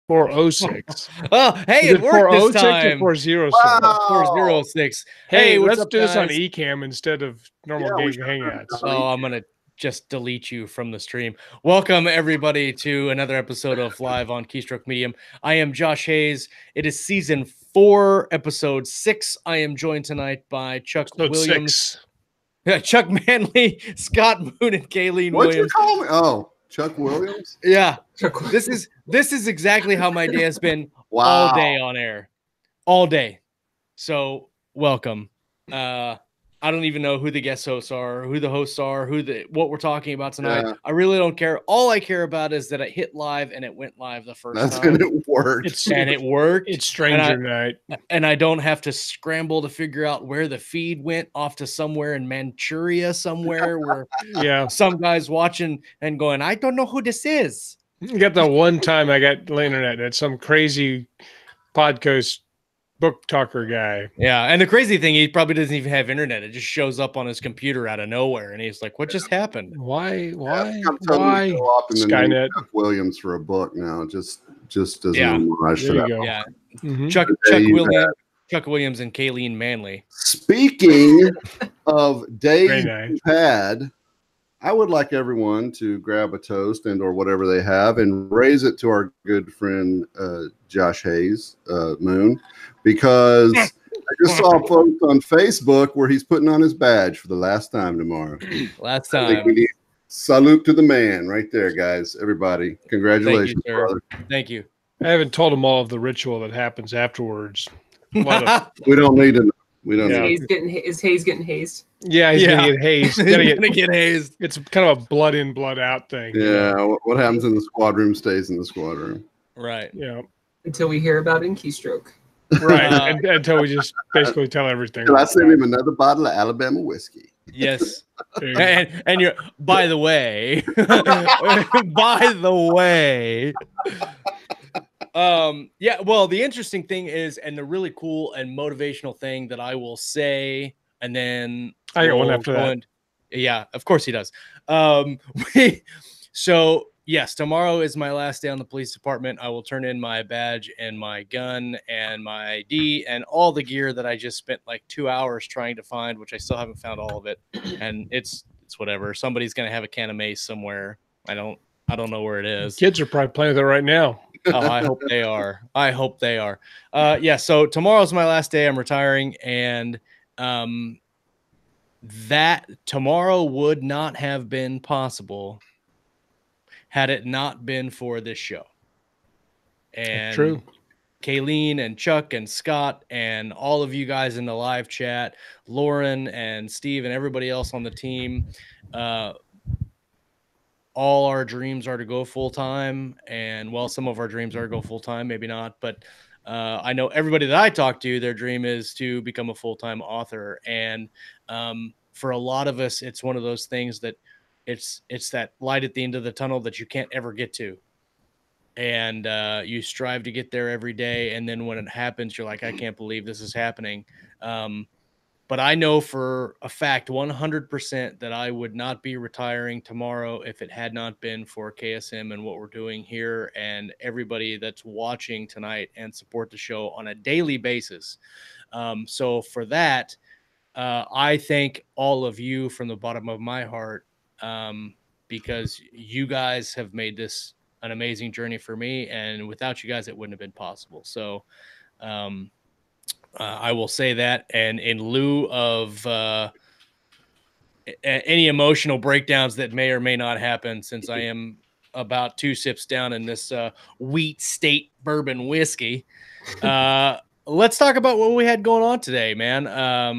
406. Oh, hey, it worked this 406 time. or 406? Wow. 406. Hey, what's let's up, do this on guys? Ecamm instead of normal Yeah, we game should. hangouts. Oh, I'm gonna just delete you from the stream. Welcome everybody to another episode of Live on Keystroke Medium. I am Josh Hayes. It is season 4, episode 6. I am joined tonight by Chuck Episode Williams, 6. Chuck Manley, Scott Moon, and Kayleen What'd you Williams. call me? Oh, Chuck Williams? Yeah, this is exactly how my day has been all day on air, all day. So welcome. I don't even know who the guest hosts are, who the hosts are, what we're talking about tonight. Yeah. I really don't care. All I care about is that it hit live and it went live the first That's time. and it worked. It worked. It's Stranger Night. And I don't have to scramble to figure out where the feed went off to somewhere in Manchuria somewhere where some guy's watching and going, I don't know who this is. You got the one time I got the internet at some crazy podcast book talker guy. Yeah, and the crazy thing, he probably doesn't even have internet. It just shows up on his computer out of nowhere, and he's like, "What just happened? Why? Skynet? Chuck Williams for a book now, just as an homage to that. Yeah, Mm-hmm. Chuck Williams and Kayleen Manley. Speaking of days we've had, I would like everyone to grab a toast and or whatever they have and raise it to our good friend Josh Hayes Moon, because I just saw a post on Facebook where he's putting on his badge for the last time tomorrow. Last time. Salute to the man right there, guys. Everybody, congratulations, Thank you, brother. Thank you. I haven't told him all of the ritual that happens afterwards. We don't need to know. We don't need Is Hayes getting hazed? Yeah, he's gonna get hazed. He's gonna get hazed. It's kind of a blood in, blood out thing. Yeah, what happens in the squad room stays in the squad room. Right. Yeah. Until we hear about it in Keystroke. Right. Until we just basically tell everything. I send him another bottle of Alabama whiskey. Yes. and you're, by the way, yeah, well, the interesting thing is, and the really cool and motivational thing that I will say, and then I got one after that. Yeah, of course he does. So yes, tomorrow is my last day on the police department. I will turn in my badge and my gun and my ID and all the gear that I just spent like 2 hours trying to find, which I still haven't found all of it. And it's whatever. Somebody's gonna have a can of mace somewhere. I don't know where it is. Kids are probably playing with it right now. Oh, I hope they are. Yeah, so tomorrow's my last day. I'm retiring, and that tomorrow would not have been possible had it not been for this show. And that's true. Kayleen and Chuck and Scott and all of you guys in the live chat, Lauren and Steve and everybody else on the team, all our dreams are to go full time, and well, some of our dreams are to go full time, maybe not, but I know everybody that I talk to, their dream is to become a full-time author. And for a lot of us, it's one of those things that it's that light at the end of the tunnel that you can't ever get to. And you strive to get there every day. And then when it happens, you're like, I can't believe this is happening. But I know for a fact, 100%, that I would not be retiring tomorrow if it had not been for KSM and what we're doing here and everybody that's watching tonight and support the show on a daily basis. So for that, I thank all of you from the bottom of my heart, because you guys have made this an amazing journey for me. And without you guys, it wouldn't have been possible. So, I will say that, and in lieu of any emotional breakdowns that may or may not happen, since I am about 2 sips down in this Wheat State bourbon whiskey, let's talk about what we had going on today, man,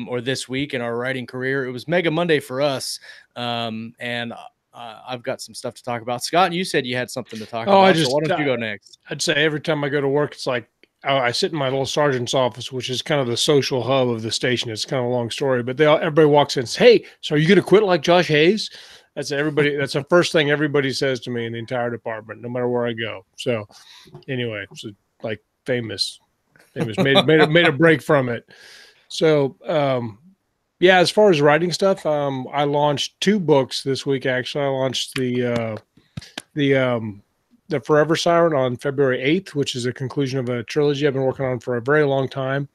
or this week in our writing career. It was Mega Monday for us, and I've got some stuff to talk about. Scott, you said you had something to talk about, so why don't you go next? I'd say every time I go to work, it's like, I sit in my little sergeant's office, which is kind of the social hub of the station. It's kind of a long story, but everybody walks in and says, "Hey, so are you going to quit like Josh Hayes?" That's the first thing everybody says to me in the entire department, no matter where I go. So anyway, so like famous made a break from it. So, yeah, as far as writing stuff, I launched 2 books this week. Actually, I launched the The Forever Siren on February 8th, which is a conclusion of a trilogy I've been working on for a very long time.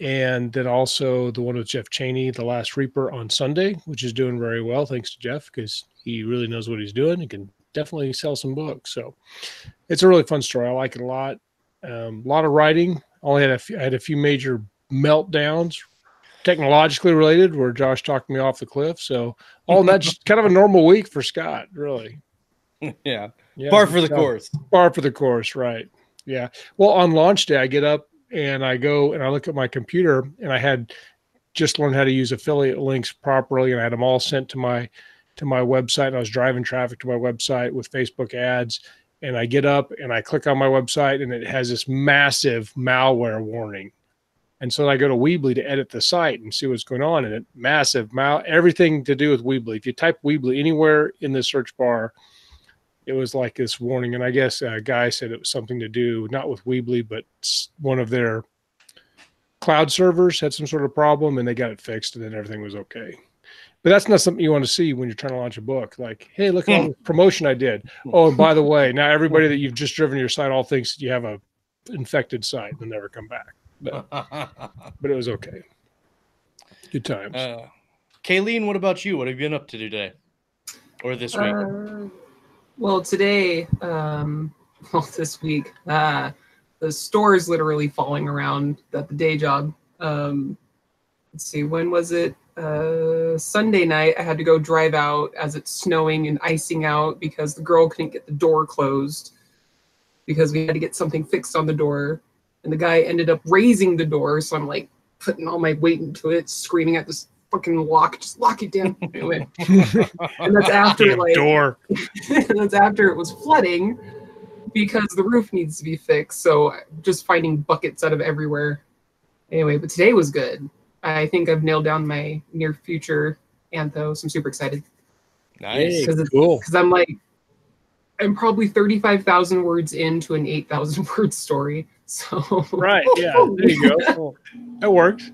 And then also the one with Jeff Chaney, The Last Reaper, on Sunday, which is doing very well, thanks to Jeff, because he really knows what he's doing. He can definitely sell some books. So it's a really fun story. I like it a lot. A lot of writing. Only had I had a few major meltdowns, technologically related, where Josh talked me off the cliff. So all that, just kind of a normal week for Scott, really. Yeah. Par for the course. Par for the course, right. Yeah. Well, on launch day, I get up and I go and I look at my computer, and I had just learned how to use affiliate links properly, and I had them all sent to my website, and I was driving traffic to my website with Facebook ads. And I get up and I click on my website, and it has this massive malware warning. And so I go to Weebly to edit the site and see what's going on, and it massive everything to do with Weebly. If you type Weebly anywhere in the search bar, it was like this warning. And I guess a guy said it was something to do, not with Weebly, but one of their cloud servers had some sort of problem, and they got it fixed, and then everything was okay. But that's not something you want to see when you're trying to launch a book. Like, hey, look at all the promotion I did. Oh, and by the way, now everybody that you've just driven your site all thinks you have a infected site and never come back. But it was okay. Good times. Kayleen, what about you? What have you been up to today or this week? Well, today, this week, the store is literally falling around at the day job. Let's see, when was it? Sunday night, I had to go drive out as it's snowing and icing out because the girl couldn't get the door closed because we had to get something fixed on the door. And the guy ended up raising the door, so I'm like putting all my weight into it, screaming at this fucking lock, just lock it down. Anyway. And that's after door. That's after it was flooding because the roof needs to be fixed. So just finding buckets out of everywhere. Anyway, but today was good. I think I've nailed down my near future antho, so I'm super excited. Nice. Cool. Because I'm probably 35,000 words into an 8,000 word story. So right, yeah, there you go. That works.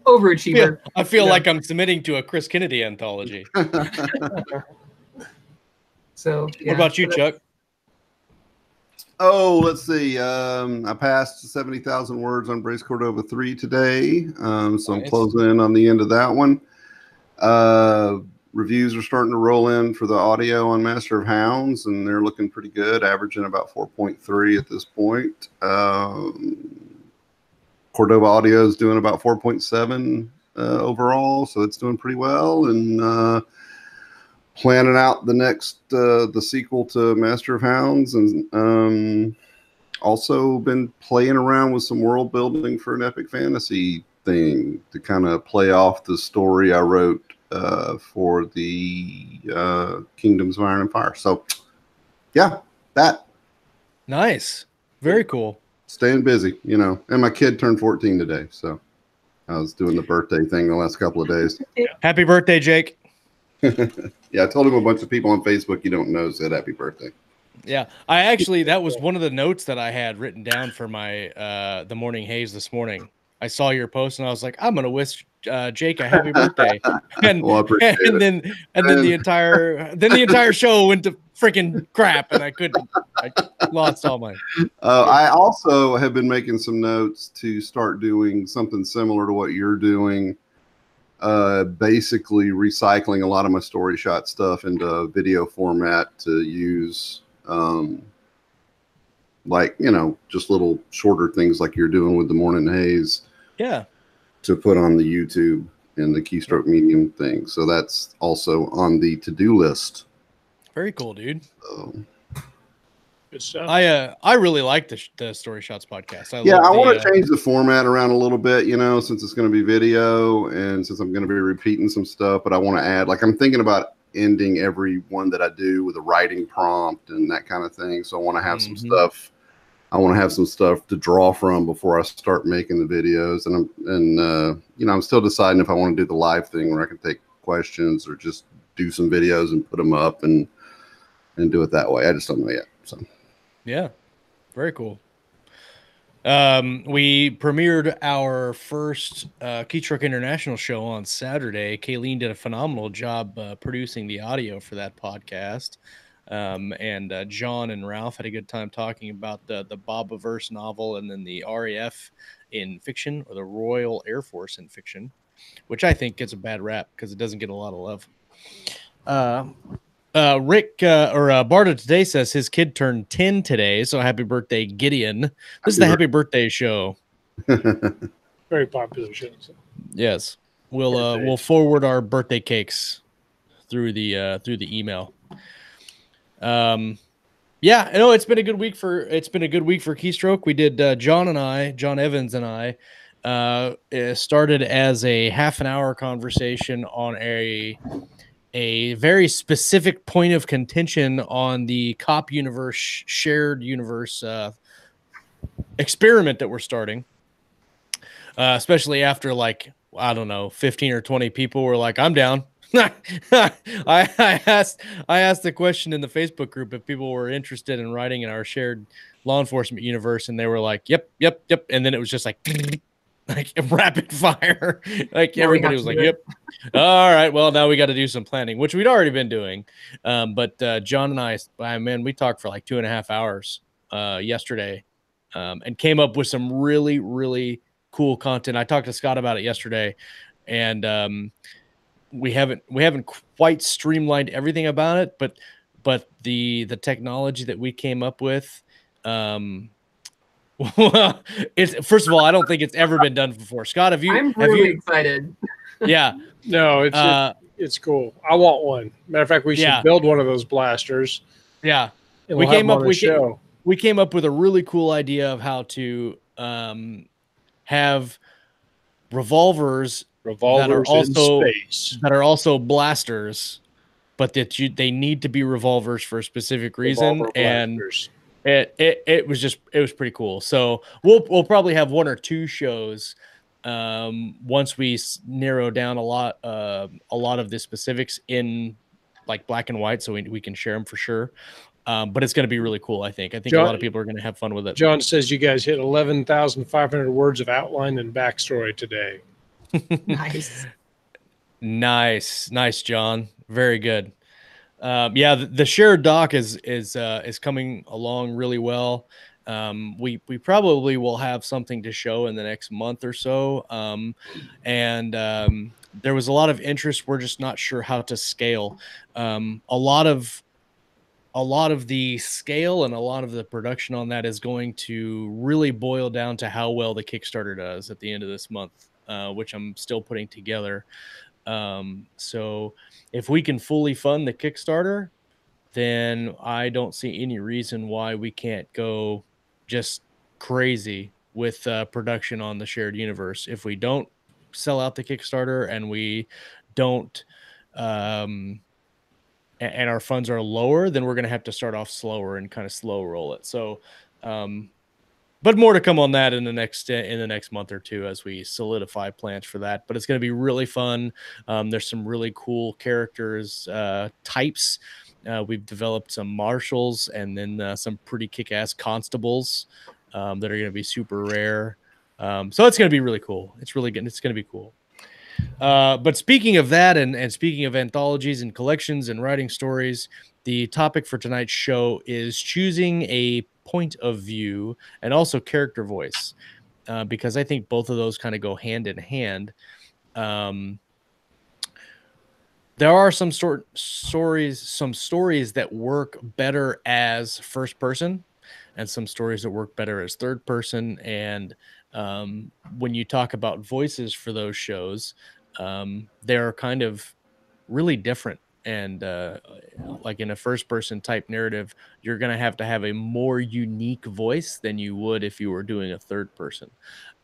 Overachiever. I feel like I'm submitting to a Chris Kennedy anthology. So, what about you, Chuck? Oh, let's see. I passed 70,000 words on Brace Cordova 3 today. So nice. I'm closing in on the end of that one. Reviews are starting to roll in for the audio on Master of Hounds, and they're looking pretty good, averaging about 4.3 at this point. Cordova Audio is doing about 4.7 overall, so it's doing pretty well. And planning out the next the sequel to Master of Hounds, and also been playing around with some world building for an epic fantasy thing to kind of play off the story I wrote for the Kingdoms of Iron and Fire. So yeah, that nice, very cool. Staying busy, you know. And my kid turned 14 today, so I was doing the birthday thing the last couple of days. Happy birthday, Jake. Yeah, I told him a bunch of people on Facebook you don't know said happy birthday. Yeah, I actually, that was one of the notes that I had written down for my the morning haze this morning. I saw your post and I was like, I'm gonna wish Jake a happy birthday, and well, then the entire show went to freaking crap, and I lost all my. I also have been making some notes to start doing something similar to what you're doing. Basically recycling a lot of my story shot stuff into video format to use, like, you know, just little shorter things like you're doing with the Morning Haze. Yeah. To put on the YouTube and the Keystroke Medium thing. So that's also on the to-do list. Very cool, dude. So. Good stuff. I really like the Story Shots podcast. I want to change the format around a little bit, you know, since it's going to be video and since I'm going to be repeating some stuff, but I want to add, like, I'm thinking about ending every one that I do with a writing prompt and that kind of thing. So I want to have some stuff. I want to have some stuff to draw from before I start making the videos. And you know, I'm still deciding if I want to do the live thing where I can take questions or just do some videos and put them up and do it that way. I just don't know yet. So. Yeah, very cool. We premiered our first Keystroke International show on Saturday. Kayleen did a phenomenal job producing the audio for that podcast. And John and Ralph had a good time talking about the Bobaverse novel, and then the RAF in fiction, or the Royal Air Force in fiction, which I think gets a bad rap because it doesn't get a lot of love. Rick Barda today says his kid turned 10 today, so happy birthday, Gideon. This is the happy birthday show. Very popular show. So. Yes, we'll forward our birthday cakes through the email. Yeah, no, it's been a good week for Keystroke. We did John Evans and I started as a half an hour conversation on a very specific point of contention on the Cop universe, shared universe experiment that we're starting. Especially after, like, I don't know, 15 or 20 people were like, I'm down. I asked the question in the Facebook group if people were interested in writing in our shared law enforcement universe, and they were like, yep. And then it was just like rapid fire. Like everybody was like, yep. All right, well, now we got to do some planning, which we'd already been doing. But John and I, man, we talked for like 2.5 hours yesterday, and came up with some really, really cool content. I talked to Scott about it yesterday, and we haven't quite streamlined everything about it, but the technology that we came up with, well, it's, first of all, I don't think it's ever been done before. Scott, I'm really excited. Yeah. No, it's cool. I want one. Matter of fact, we should build one of those blasters. Yeah. We came up with a really cool idea of how to have revolvers that are also blasters, but that they need to be revolvers for a specific reason. And it was pretty cool. So we'll probably have 1 or 2 shows once we narrow down a lot of the specifics in like black and white, so we can share them for sure. But it's going to be really cool. I think John, a lot of people are going to have fun with it. John says you guys hit 11,500 words of outline and backstory today. Nice, John. Very good. Yeah, the shared doc is coming along really well. We probably will have something to show in the next month or so. And there was a lot of interest. We're just not sure how to scale. A lot of the scale and a lot of the production on that is going to really boil down to how well the Kickstarter does at the end of this month, which I'm still putting together. So if we can fully fund the Kickstarter, then I don't see any reason why we can't go just crazy with production on the shared universe. If we don't sell out the Kickstarter and we don't and our funds are lower, then we're going to have to start off slower and kind of slow roll it. So, but more to come on that in the next month or two as we solidify plans for that. But it's going to be really fun. There's some really cool characters, types. We've developed some marshals and then some pretty kick-ass constables that are going to be super rare. So it's going to be really cool. It's really good. It's going to be cool. But speaking of that, and speaking of anthologies and collections and writing stories, the topic for tonight's show is choosing a point of view and also character voice, because I think both of those kind of go hand in hand. There are some stories that work better as first person, and some stories that work better as third person. And when you talk about voices for those shows, they're kind of really different. And like in a first person type narrative, you're going to have a more unique voice than you would if you were doing a third person.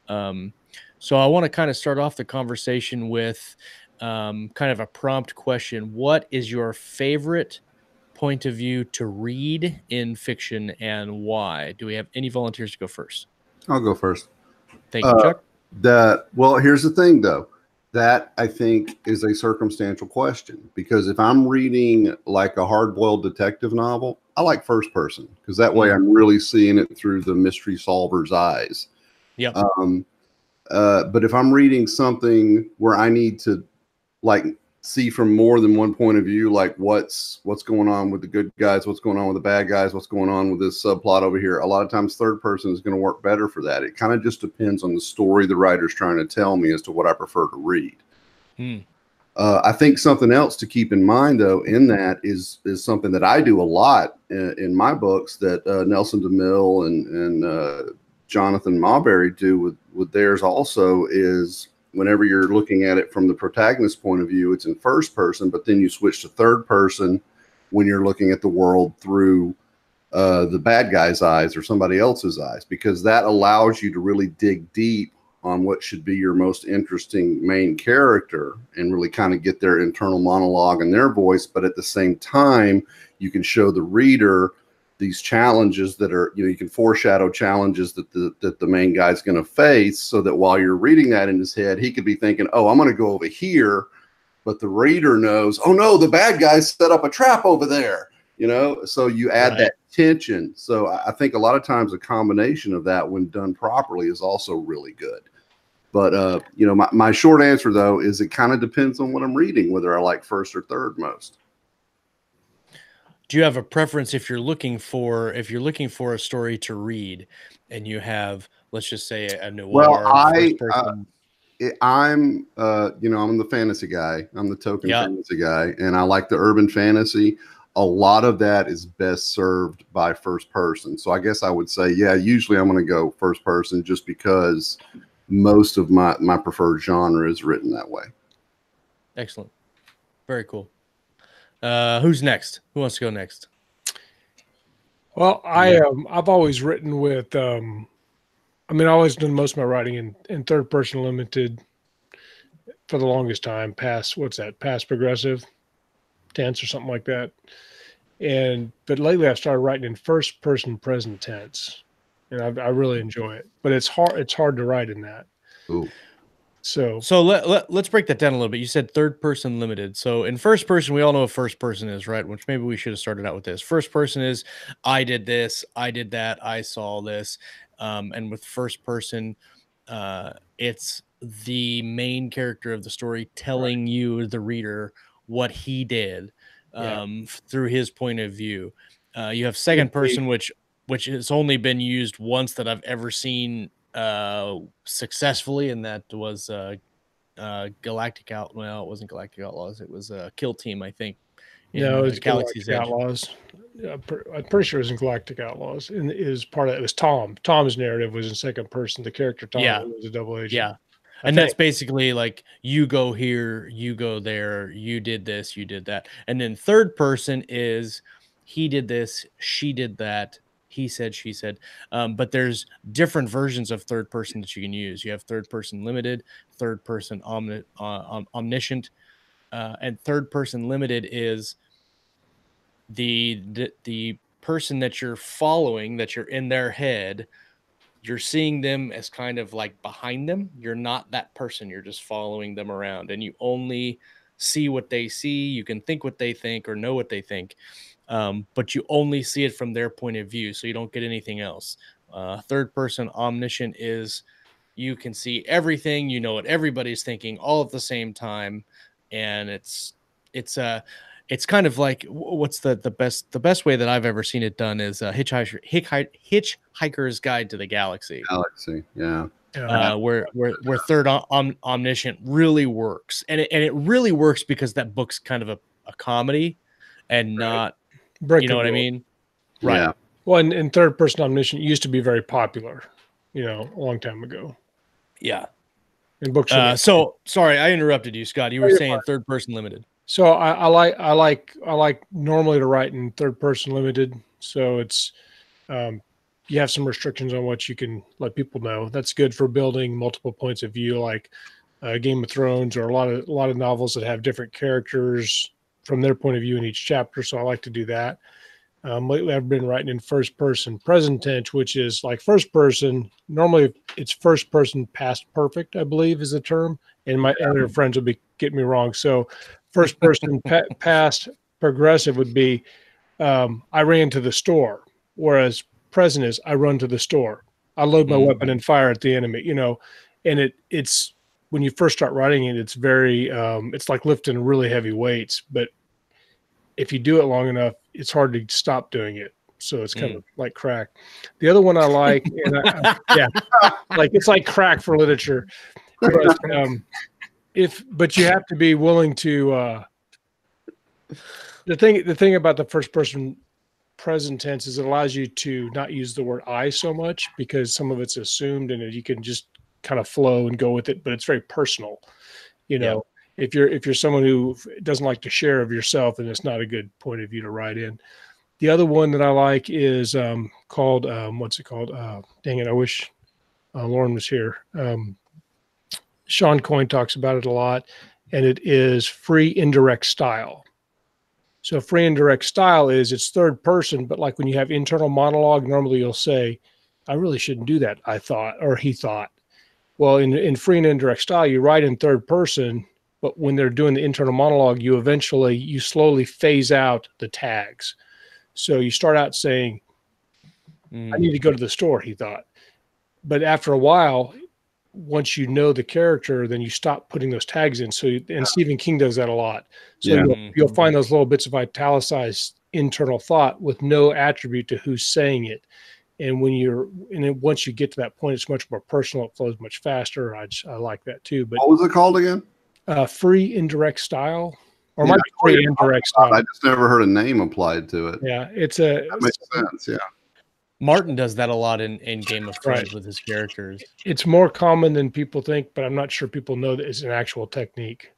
So I want to kind of start off the conversation with kind of a prompt question. What is your favorite point of view to read in fiction, and why? Do we have any volunteers to go first? I'll go first. Thank you, Chuck. Well, here's the thing, though. That, I think, is a circumstantial question, because if I'm reading like a hard-boiled detective novel, I like first person, because that way I'm really seeing it through the mystery solver's eyes. Yep. But if I'm reading something where I need to, like, see from more than one point of view, like what's going on with the good guys, what's going on with the bad guys, what's going on with this subplot over here. A lot of times third person is going to work better for that. It kind of just depends on the story the writer's trying to tell me as to what I prefer to read. I think something else to keep in mind, though, in that is something that I do a lot in my books that Nelson DeMille and Jonathan Mawberry do with theirs also, is whenever you're looking at it from the protagonist's point of view, it's in first person, but then you switch to third person when you're looking at the world through the bad guy's eyes or somebody else's eyes, because that allows you to really dig deep on what should be your most interesting main character and really kind of get their internal monologue and their voice. But at the same time, you can show the reader these challenges that are, you can foreshadow challenges that the main guy's going to face, so that while you're reading that in his head, he could be thinking, oh, I'm going to go over here. But the reader knows, oh no, the bad guy set up a trap over there, so you add that tension. So I think a lot of times a combination of that, when done properly, is also really good. But, my short answer, though, is it kind of depends on what I'm reading, whether I like first or third most. Do you have a preference if you're looking for a story to read and you have, let's just say, a noir? Well, I'm the fantasy guy. I'm the token fantasy guy, and I like the urban fantasy. A lot of that is best served by first person. So I guess I would say, usually I'm going to go first person, just because most of my preferred genre is written that way. Excellent. Very cool. Who's next? Who wants to go next? Well, I've always written with, I always done most of my writing in third person limited for the longest time, past progressive tense or something like that. But lately I've started writing in first person present tense, and I really enjoy it, but it's hard to write in that. Ooh. So let's break that down a little bit. You said third person limited. So in first person, we all know what first person is, right? Which maybe we should have started out with this. First person is, I did this, I did that, I saw this. And with first person, it's the main character of the story telling you, the reader, what he did through his point of view. You have second person, which has only been used once that I've ever seen successfully, and that was Galactic Out. Well, it wasn't Galactic Outlaws. It was Kill Team, I think. No, it was Galactic Outlaws. I'm pretty sure it was in Galactic Outlaws. And it was part of it was Tom. Tom's narrative was in second person. The character Tom was a double agent. Yeah. And that's basically like, you go here, you go there, you did this, you did that. And then third person is, he did this, she did that, he said, she said. But there's different versions of third person that you can use. You have third person limited, third person omniscient, and third person limited is the person that you're following, that you're in their head. You're seeing them as kind of like behind them. You're not that person. You're just following them around, and you only see what they see. You can think what they think or know what they think. But you only see it from their point of view, so you don't get anything else. Third person omniscient is, you can see everything, you know what everybody's thinking all at the same time, and it's kind of like, what's the best way that I've ever seen it done is Hitchhiker's Guide to the Galaxy. Where third omniscient really works, and it really works because that book's kind of a comedy and not. You know what I mean? Right. Yeah. Well, and third person omniscient used to be very popular, a long time ago. Yeah. In books. So sorry, I interrupted you, Scott. You were saying fine. Third person limited. So I like normally to write in third person limited. So it's you have some restrictions on what you can let people know. That's good for building multiple points of view, like Game of Thrones, or a lot of novels that have different characters from their point of view in each chapter. So I like to do that. Lately I've been writing in first person present tense, which is like first person. Normally it's first person past perfect, I believe is the term. And my other friends will be getting me wrong. So first person past progressive would be, I ran to the store. Whereas present is, I run to the store. I load my weapon and fire at the enemy, and it's when you first start writing it, it's very it's like lifting really heavy weights, but if you do it long enough, it's hard to stop doing it. So it's kind of like crack. The other one I like, and yeah, like it's like crack for literature. But but you have to be willing to. The thing about the first person present tense is it allows you to not use the word I so much, because some of it's assumed and you can just kind of flow and go with it, but it's very personal. You know, if you're someone who doesn't like to share of yourself, then it's not a good point of view to write in. The other one that I like is called what's it called? Dang it! I wish Lauren was here. Sean Coyne talks about it a lot, and it is free indirect style. So free indirect style is it's third person, but like when you have internal monologue, normally you'll say, "I really shouldn't do that. I thought," or "he thought." Well, in free and indirect style, you write in third person, but when they're doing the internal monologue, you slowly phase out the tags. So you start out saying, I need to go to the store, he thought. But after a while, once you know the character, then you stop putting those tags in. And Stephen King does that a lot. So you'll find those little bits of italicized internal thought with no attribute to who's saying it. And once you get to that point, it's much more personal. It flows much faster. I like that too. But what was it called again? Free indirect style. Or might be free indirect style. I just never heard a name applied to it. Yeah, that makes sense. Yeah, Martin does that a lot in Game of Thrones with his characters. It's more common than people think, but I'm not sure people know that it's an actual technique.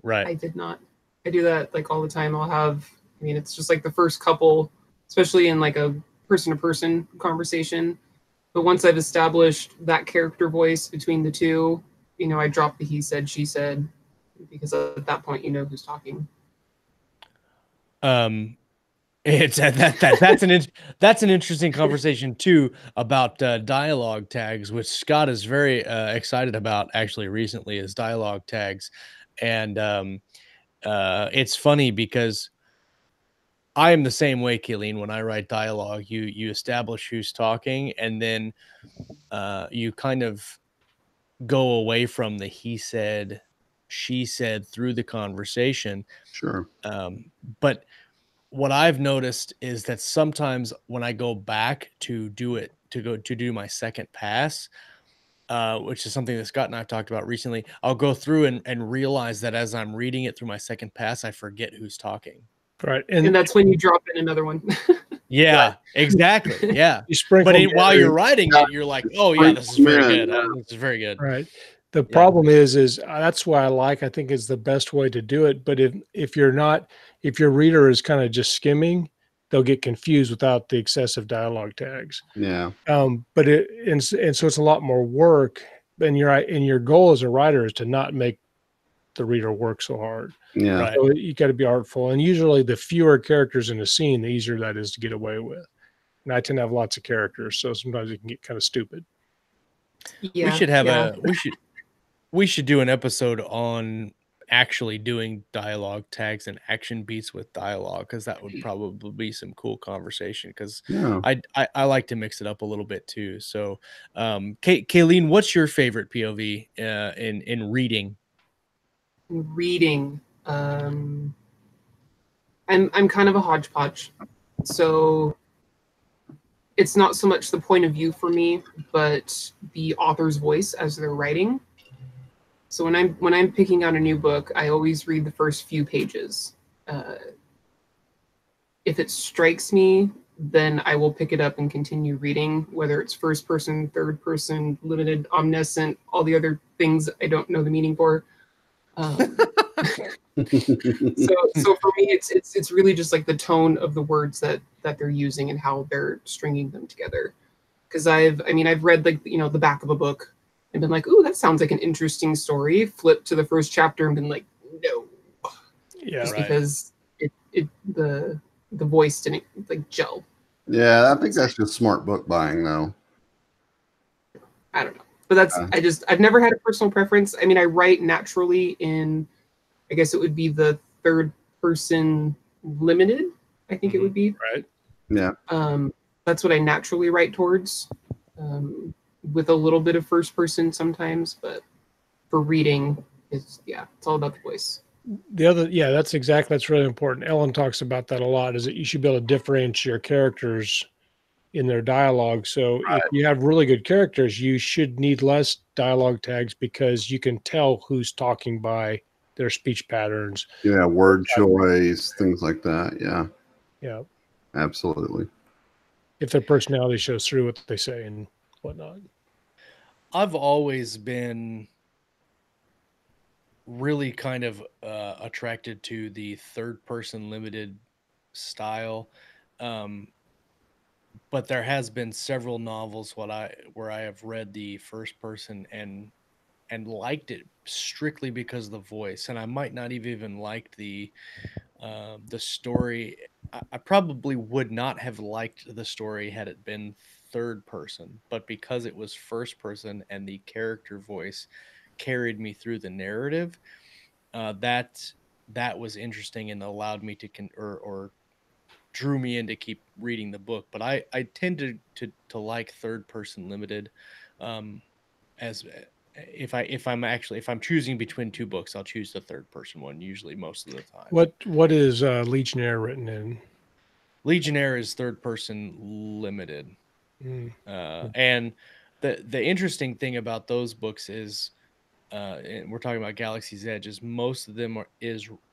Right. I did not. I do that like all the time. It's just like the first couple, especially in like a person-to-person conversation. But once I've established that character voice between the two, I drop the he said, she said, because at that point, you know who's talking. It's that's an interesting conversation too about dialogue tags, which Scott is very excited about actually recently, is dialogue tags. And it's funny because I am the same way, Kayleen. When I write dialogue, you establish who's talking, and then you kind of go away from the he said, she said through the conversation. Sure. But what I've noticed is that sometimes when I go back to do my second pass, which is something that Scott and I've talked about recently, I'll go through and realize that as I'm reading it through my second pass, I forget who's talking. Right. And that's when you drop in another one. Yeah, exactly. Yeah. While you're writing it, you're like, oh yeah, this is very good. This is very good. Right. The problem is that's why I think is the best way to do it. But if your reader is kind of just skimming, they'll get confused without the excessive dialogue tags. Yeah. So it's a lot more work. And your goal as a writer is to not make the reader work so hard. Yeah. Right. So you got to be artful. And usually the fewer characters in a scene, the easier that is to get away with. And I tend to have lots of characters, so sometimes it can get kind of stupid. Yeah. We should do an episode on actually doing dialogue tags and action beats with dialogue, because that would probably be some cool conversation, because I like to mix it up a little bit too. So Kayleen, what's your favorite POV in reading? I'm kind of a hodgepodge, so it's not so much the point of view for me, but the author's voice as they're writing. So when I'm picking out a new book, I always read the first few pages. If it strikes me, then I will pick it up and continue reading, whether it's first person, third person, limited, omniscient, all the other things I don't know the meaning for. So for me, it's really just like the tone of the words that they're using and how they're stringing them together. Because I've read the back of a book and been like, ooh, that sounds like an interesting story. Flip to the first chapter and been like, no, because the voice didn't gel. Yeah, I think that's just smart book buying, though. I don't know. But I've never had a personal preference. I mean, I write naturally in, I guess it would be the third person limited, I think it would be. Right. Yeah. That's what I naturally write towards, with a little bit of first person sometimes. But for reading, it's all about the voice. That's really important. Ellen talks about that a lot, is that you should be able to differentiate your characters in their dialogue. So if you have really good characters, you should need less dialogue tags because you can tell who's talking by their speech patterns. Yeah, word choice, things like that. Yeah. Yeah. Absolutely. If their personality shows through what they say and whatnot. I've always been really kind of attracted to the third person limited style. But there has been several novels where I have read the first person and liked it strictly because of the voice, and I might not have even liked the story. I probably would not have liked the story had it been third person, but because it was first person and the character voice carried me through the narrative, that was interesting and allowed me to or drew me in to keep reading the book. But I tend to like third person limited, as if I'm choosing between two books, I'll choose the third person one usually most of the time. What is Legionnaire written in? Legionnaire is third person limited. And the interesting thing about those books is, and we're talking about Galaxy's Edge, is most of them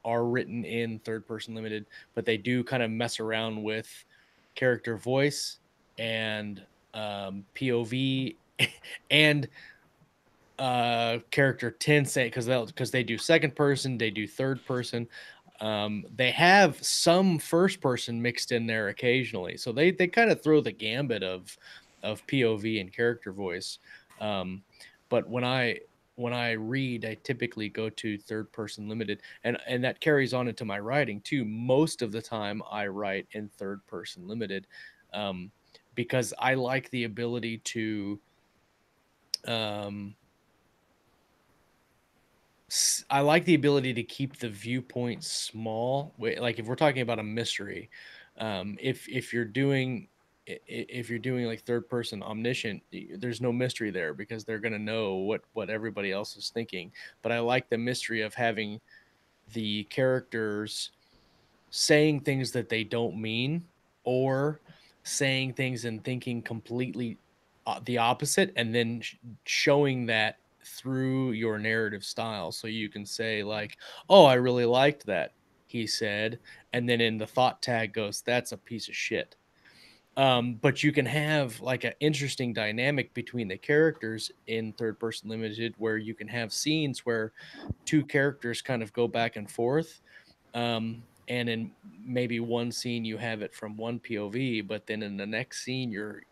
are written in third person limited, but they do kind of mess around with character voice and POV and character tense, because they do second person, they do third person. They have some first person mixed in there occasionally, so they kind of throw the gambit of POV and character voice. But when I read, I typically go to third person limited, and that carries on into my writing too. Most of the time I write in third person limited, because I like the ability to keep the viewpoint small. Like if we're talking about a mystery, if you're doing like third person omniscient, there's no mystery there because they're going to know what everybody else is thinking. But I like the mystery of having the characters saying things that they don't mean, or saying things and thinking completely the opposite, and then showing that through your narrative style. So you can say like, oh, I really liked that, he said, and then in the thought tag goes, that's a piece of shit. But you can have like an interesting dynamic between the characters in third person limited, where you can have scenes where two characters kind of go back and forth. And in maybe one scene you have it from one POV, but then in the next scene you're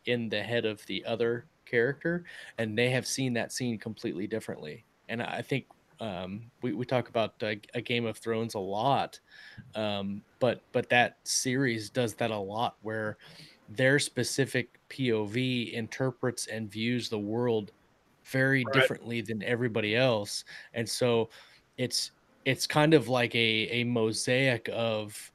in the head of the other character, and they have seen that scene completely differently. And I think we talk about a Game of Thrones a lot, but that series does that a lot, where their specific POV interprets and views the world very differently than everybody else. And so it's kind of like a mosaic of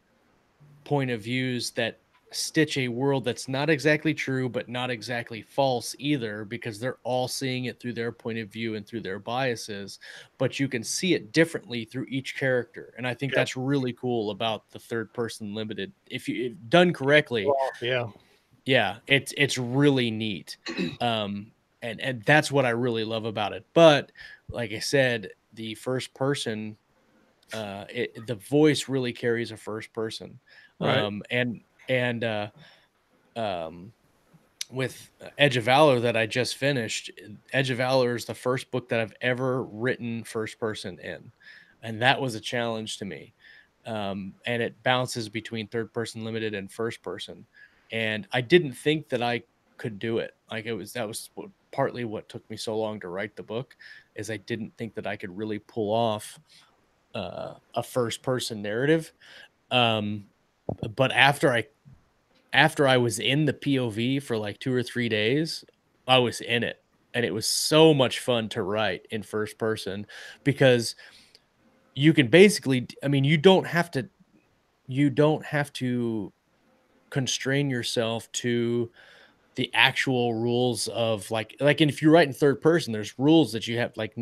point of views that stitch a world that's not exactly true but not exactly false either, because they're all seeing it through their point of view and through their biases, but you can see it differently through each character. And I think that's really cool about the third person limited, if done correctly. It's really neat. And that's what I really love about it. But like I said, the first person, the voice really carries a first person. With Edge of Valor that I just finished, Edge of Valor is the first book that I've ever written first person in, and that was a challenge to me. And it bounces between third person limited and first person, and I didn't think that I could do it. Like that was partly what took me so long to write the book, is I didn't think that I could really pull off a first person narrative. But after I was in the POV for like 2 or 3 days, I was in it, and it was so much fun to write in first person, because you can basically, I mean, you don't have to constrain yourself to the actual rules of like if you write in third person, there's rules that you have like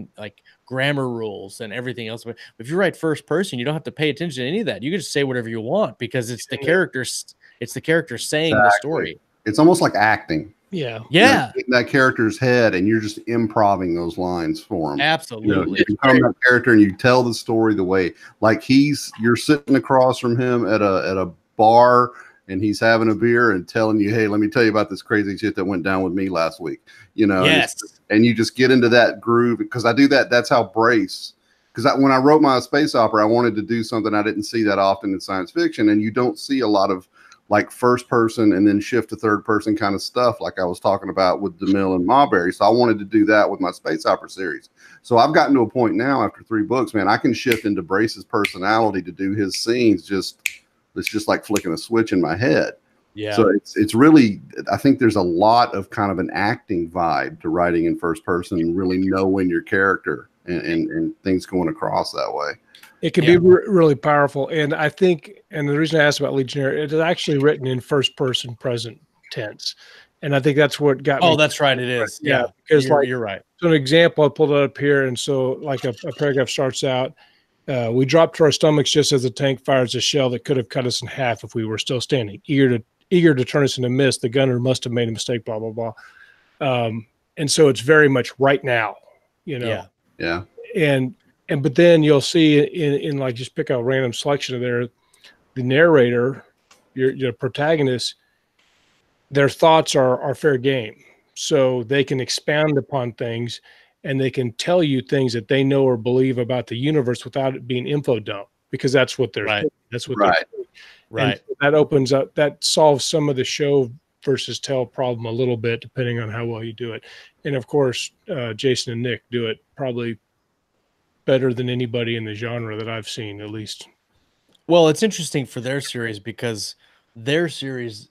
grammar rules and everything else. But if you write first person, you don't have to pay attention to any of that. You can just say whatever you want because it's the characters. It's the character saying the story. It's almost like acting. Yeah. Yeah. In that character's head, and you're just improving those lines for him. Absolutely. You become that character and you tell the story the way, like you're sitting across from him at a bar and he's having a beer and telling you, hey, let me tell you about this crazy shit that went down with me last week. Yes. And you just get into that groove because I do that. That's how Brace, because when I wrote my space opera, I wanted to do something I didn't see that often in science fiction. And you don't see a lot of like first person and then shift to third person kind of stuff like I was talking about with DeMille and Marbury. So I wanted to do that with my space opera series. So I've gotten to a point now after 3 books, man, I can shift into Brace's personality to do his scenes. It's just like flicking a switch in my head. Yeah. So it's really, I think there's a lot of kind of an acting vibe to writing in first person and really knowing your character and things going across that way. It can be really powerful. And I think, and the reason I asked about Legionnaire, it is actually written in first person present tense. And I think that's what got me. Oh, that's right. It is. Yeah. Because you're right. So an example, I pulled it up here. And so like a paragraph starts out, we dropped to our stomachs just as the tank fires a shell that could have cut us in half if we were still standing. Eager to turn us into mist, the gunner must have made a mistake, blah, blah, blah. And so it's very much right now, Yeah. Yeah. But then you'll see in like, just pick a random selection of there, the narrator, your protagonist, their thoughts are fair game. So they can expand upon things and they can tell you things that they know or believe about the universe without it being info dump, because that's what they're right. That's what right. Right. So that opens up, that solves some of the show versus tell problem a little bit, depending on how well you do it. And of course, Jason and Nick do it probably better than anybody in the genre that I've seen, at least. Well, it's interesting for their series because their series,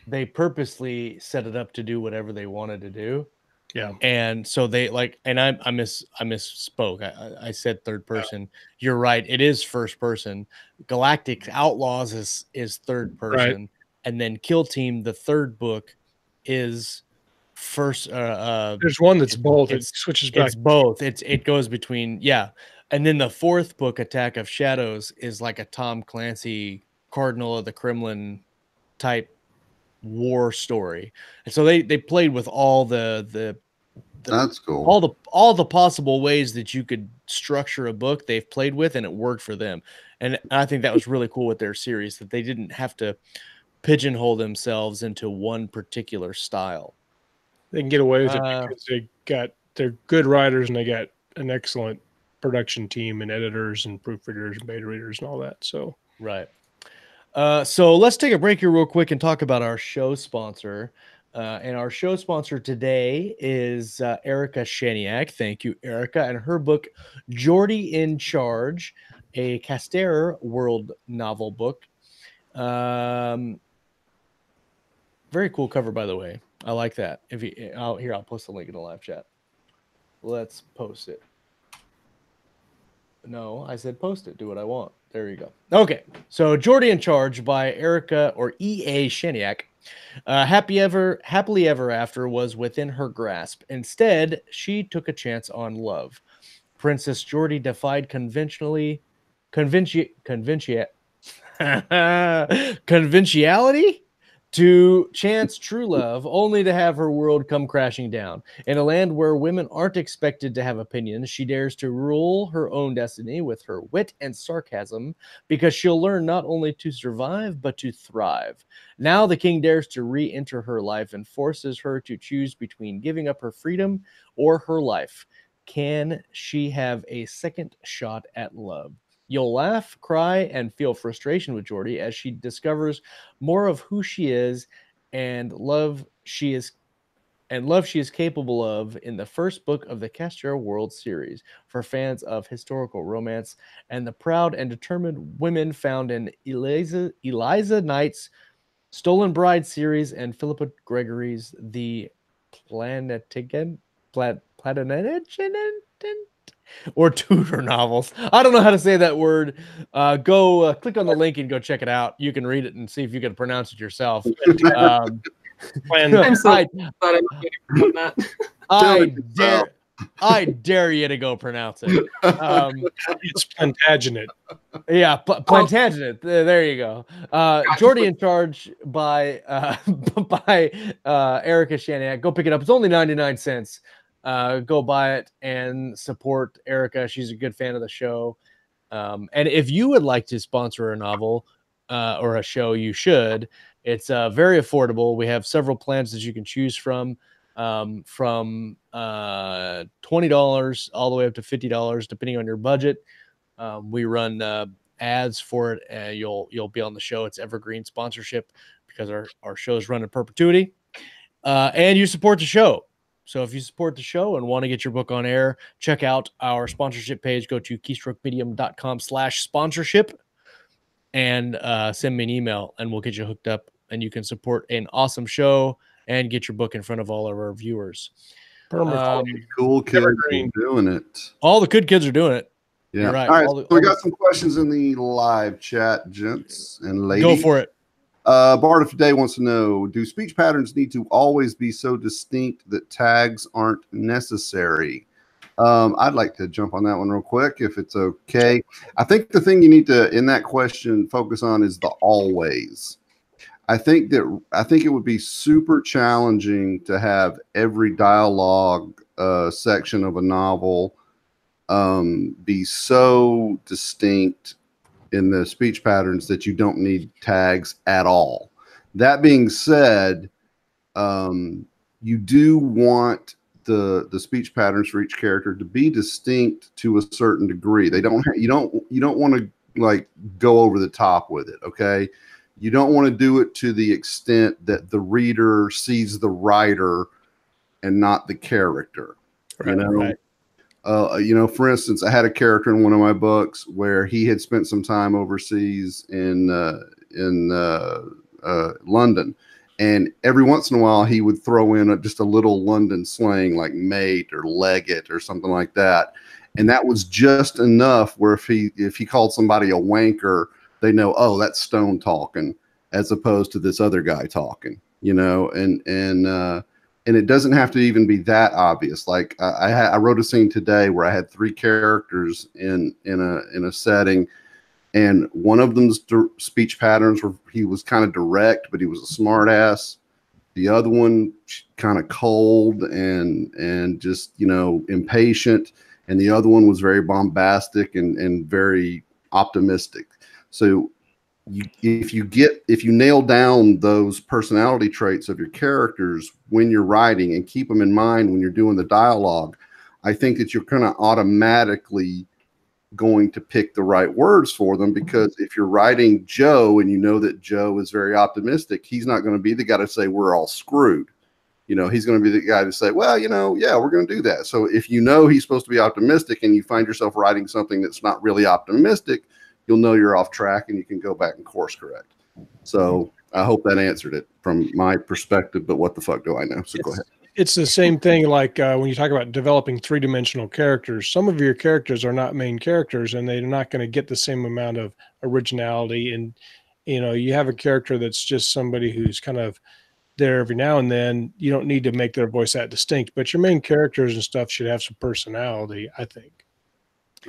they purposely set it up to do whatever they wanted to do. Yeah. And so they like, and I misspoke. I said third person. You're right. It is first person. Galactic Outlaws is third person. Right. And then Kill Team, the third book, is first. There's one that's both. It switches back. It's both. It goes between, yeah. And then the fourth book, Attack of Shadows, is like a Tom Clancy Cardinal of the Kremlin type war story. And so they played with all the that's cool. All the possible ways that you could structure a book they've played with, and it worked for them. And I think that was really cool with their series, that they didn't have to pigeonhole themselves into one particular style. They can get away with it because they're good writers and they got an excellent production team and editors and proofreaders and beta readers and all that. So right. So let's take a break here real quick and talk about our show sponsor. And our show sponsor today is Erica Shanniak. Thank you, Erica. And her book, Jordie in Charge, a Castre World novel book. Very cool cover, by the way. I like that. I'll post the link in the live chat. Let's post it. No, I said post it. Do what I want. There you go. Okay. So Jordie in Charge by Erica, or E.A. Shanniak. Happily Ever After was within her grasp. Instead, she took a chance on love. Princess Jordie defied conventionality to chance true love, only to have her world come crashing down. In a land where women aren't expected to have opinions, she dares to rule her own destiny with her wit and sarcasm, because she'll learn not only to survive, but to thrive. Now the king dares to re-enter her life and forces her to choose between giving up her freedom or her life. Can she have a second shot at love? You'll laugh, cry, and feel frustration with Jordie as she discovers more of who she is and love she is capable of in the first book of the Castre World Series for fans of historical romance and the proud and determined women found in Eliza Knight's Stolen Bride series and Philippa Gregory's The Plantagenet or Tudor novels. I don't know how to say that word. Go click on the link and go check it out. You can read it and see if you can pronounce it yourself. I'm so glad I'm not that. I dare you to go pronounce it. It's Plantagenet. Yeah, Plantagenet. There you go. Jordie in Charge by Erica Shanniak. Go pick it up. It's only 99 cents. Go buy it and support Erica. She's a good fan of the show. And if you would like to sponsor a novel or a show, you should. It's very affordable. We have several plans that you can choose from $20 all the way up to $50, depending on your budget. We run ads for it. You'll be on the show. It's evergreen sponsorship because our shows run in perpetuity. And you support the show. So if you support the show and want to get your book on air, check out our sponsorship page. Go to keystroke.com/sponsorship and send me an email and we'll get you hooked up and you can support an awesome show and get your book in front of all of our viewers. Cool kids are doing it. All the good kids are doing it. Yeah. You're right. All right. So we got some questions in the live chat, gents and ladies. Go for it. Bart of Today wants to know, do speech patterns need to always be so distinct that tags aren't necessary? I'd like to jump on that one real quick, if it's okay. I think the thing you need to, in that question, focus on is the always. I think it would be super challenging to have every dialogue section of a novel be so distinct in the speech patterns that you don't need tags at all. That being said, you do want the speech patterns for each character to be distinct to a certain degree. You don't want to like go over the top with it. Okay. You don't want to do it to the extent that the reader sees the writer and not the character. Right, right. For instance, I had a character in one of my books where he had spent some time overseas in London, and every once in a while he would throw in just a little London slang like mate or legate or something like that, and that was just enough where if he called somebody a wanker, they know, oh, that's Stone talking, as opposed to this other guy talking, and it doesn't have to even be that obvious. Like I wrote a scene today where I had 3 characters in a setting, and one of them's speech patterns were he was kind of direct, but he was a smart ass. The other one kind of cold and just impatient, and the other one was very bombastic and very optimistic. So if you nail down those personality traits of your characters when you're writing and keep them in mind when you're doing the dialogue, I think that you're kind of automatically going to pick the right words for them, because if you're writing Joe and you know that Joe is very optimistic, he's not going to be the guy to say we're all screwed. He's going to be the guy to say, well, yeah, we're going to do that. So if he's supposed to be optimistic and you find yourself writing something that's not really optimistic, you'll know you're off track and you can go back and course correct. So I hope that answered it from my perspective, but what the fuck do I know? So go ahead. It's the same thing like when you talk about developing 3-dimensional characters. Some of your characters are not main characters and they're not going to get the same amount of originality. And, you have a character that's just somebody who's kind of there every now and then. You don't need to make their voice that distinct, but your main characters and stuff should have some personality, I think.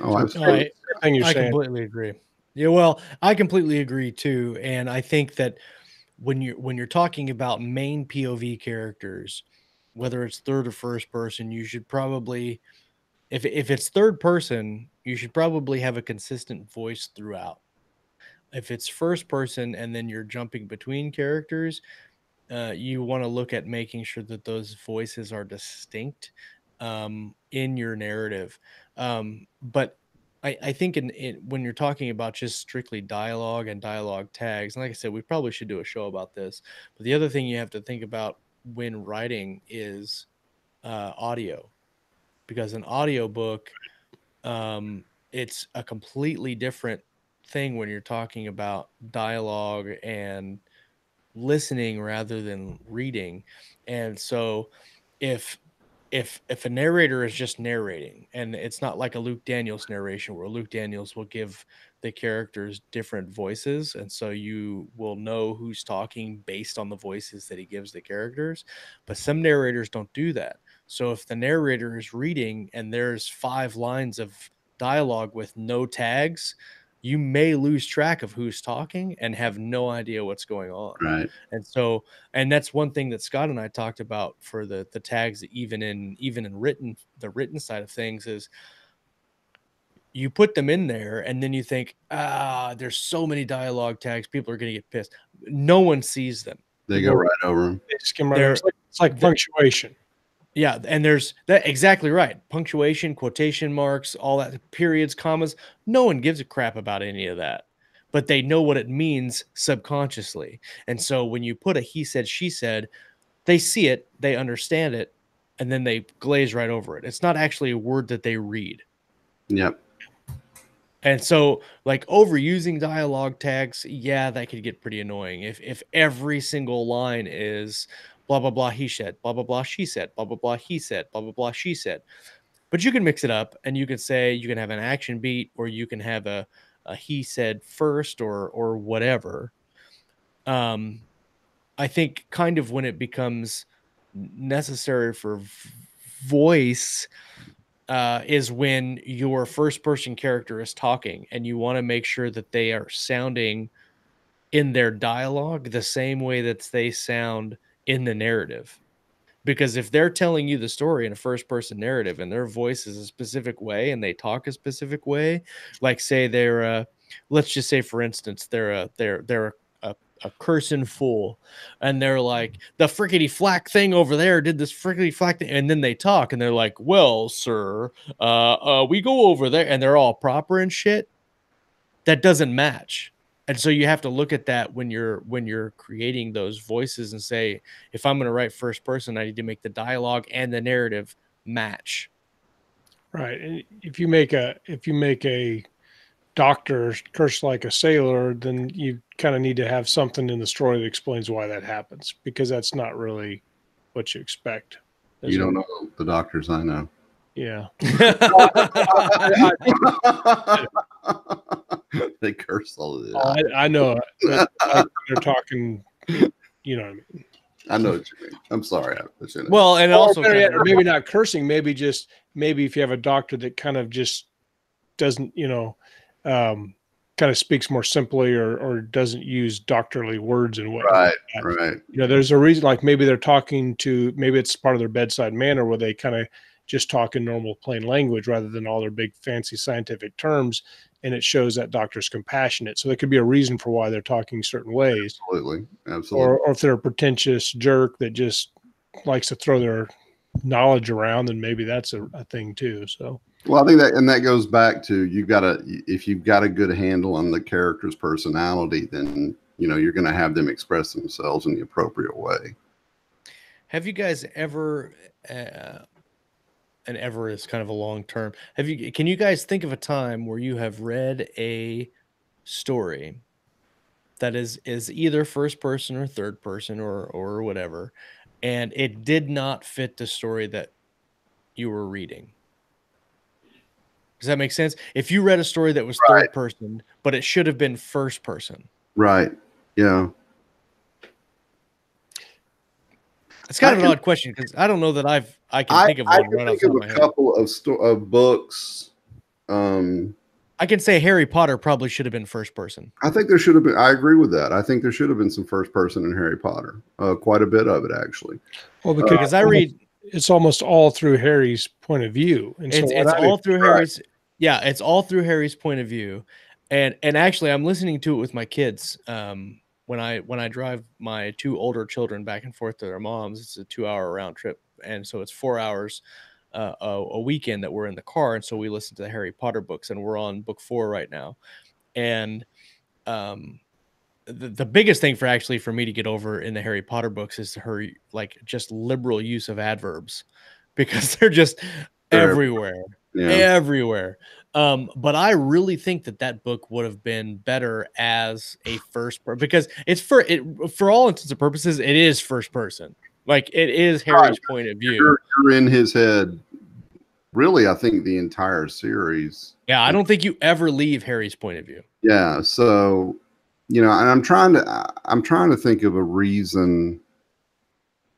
Oh, I completely agree. Yeah, well, I completely agree too. And I think that when you're talking about main POV characters, whether it's third or first person, you should probably, if it's third person, you should probably have a consistent voice throughout. If it's first person and then you're jumping between characters, you want to look at making sure that those voices are distinct in your narrative. But I think when you're talking about just strictly dialogue and dialogue tags, and like I said, we probably should do a show about this. But the other thing you have to think about when writing is audio, because an audiobook, it's a completely different thing when you're talking about dialogue and listening rather than reading. And so if if a narrator is just narrating, and it's not like a Luke Daniels narration where Luke Daniels will give the characters different voices, and so you will know who's talking based on the voices that he gives the characters. But some narrators don't do that. So if the narrator is reading and there's 5 lines of dialogue with no tags, you may lose track of who's talking and have no idea what's going on. Right. And so, and that's one thing that Scott and I talked about for the tags, even in the written side of things, is you put them in there and then you think, there's so many dialogue tags, people are going to get pissed. No one sees them. They go right over them. They skim right over. It's like punctuation. Yeah, and there's that, exactly right. Punctuation, quotation marks, all that, periods, commas. No one gives a crap about any of that, but they know what it means subconsciously. And so when you put a he said, she said, they see it, they understand it, and then they glaze right over it. It's not actually a word that they read. Yep. And so, like, overusing dialogue tags, yeah, that could get pretty annoying. If every single line is blah, blah, blah, he said, blah, blah, blah, she said, blah, blah, blah, he said, blah, blah, blah, she said. But you can mix it up, and you can say, you can have an action beat, or you can have a he said first, or whatever. I think kind of when it becomes necessary for voice is when your first person character is talking and you want to make sure that they are sounding in their dialogue the same way that they sound in the narrative. Because if they're telling you the story in a first person narrative and their voice is a specific way and they talk a specific way, like say they're let's just say, for instance, they're a cursing fool, and they're like, the frickety flack thing over there did this frickety flack thing, and then they talk and they're like, well, sir, we go over there, and they're all proper and shit. That doesn't match. And so you have to look at that when you're creating those voices and say, if I'm going to write first person, I need to make the dialogue and the narrative match. Right. And if you make a doctor curse like a sailor, then you kind of need to have something in the story that explains why that happens, because that's not really what you expect. You don't know the doctors I know. Yeah. They curse all of this. I know. Like they're talking, you know what I mean? I know what you mean. I'm sorry. Well, and also or maybe not cursing, maybe if you have a doctor that kind of just doesn't, kind of speaks more simply or doesn't use doctorly words and whatnot. Right. There's a reason, like maybe they're talking to, maybe it's part of their bedside manner where they kind of just talk in normal plain language rather than all their big fancy scientific terms, and it shows that doctor's compassionate. So there could be a reason for why they're talking certain ways. Absolutely. Or if they're a pretentious jerk that just likes to throw their knowledge around, then maybe that's a thing too. So. Well, I think that goes back to if you've got a good handle on the character's personality, then you're going to have them express themselves in the appropriate way. Have you guys ever, and ever is kind of a long term, can you guys think of a time where you have read a story that is either first person or third person or whatever, and it did not fit the story that you were reading? Does that make sense? If you read a story that was third person, but it should have been first person. Right. Yeah. It's kind of an odd question because I don't know that I can think of one. I can think of a couple of books. I can say Harry Potter probably should have been first person. I think there should have been. I agree with that. I think there should have been some first person in Harry Potter. Quite a bit of it, actually. Well, because I read, it's almost all through Harry's point of view, and so it's all through Harry's. Yeah, it's all through Harry's point of view, and actually, I'm listening to it with my kids. When I drive my 2 older children back and forth to their moms, it's a 2-hour round trip, and so it's 4 hours a weekend that we're in the car, and so we listen to the Harry Potter books, and we're on book 4 right now, and the biggest thing for me to get over in the Harry Potter books is her just liberal use of adverbs, because they're just everywhere. Yeah. Everywhere. But I really think that book would have been better as a first person, because it's for all intents and purposes, it is first person. Like it is Harry's point of view. You're in his head. Really, I think the entire series. Yeah, I don't think you ever leave Harry's point of view. Yeah, so and I'm trying to think of a reason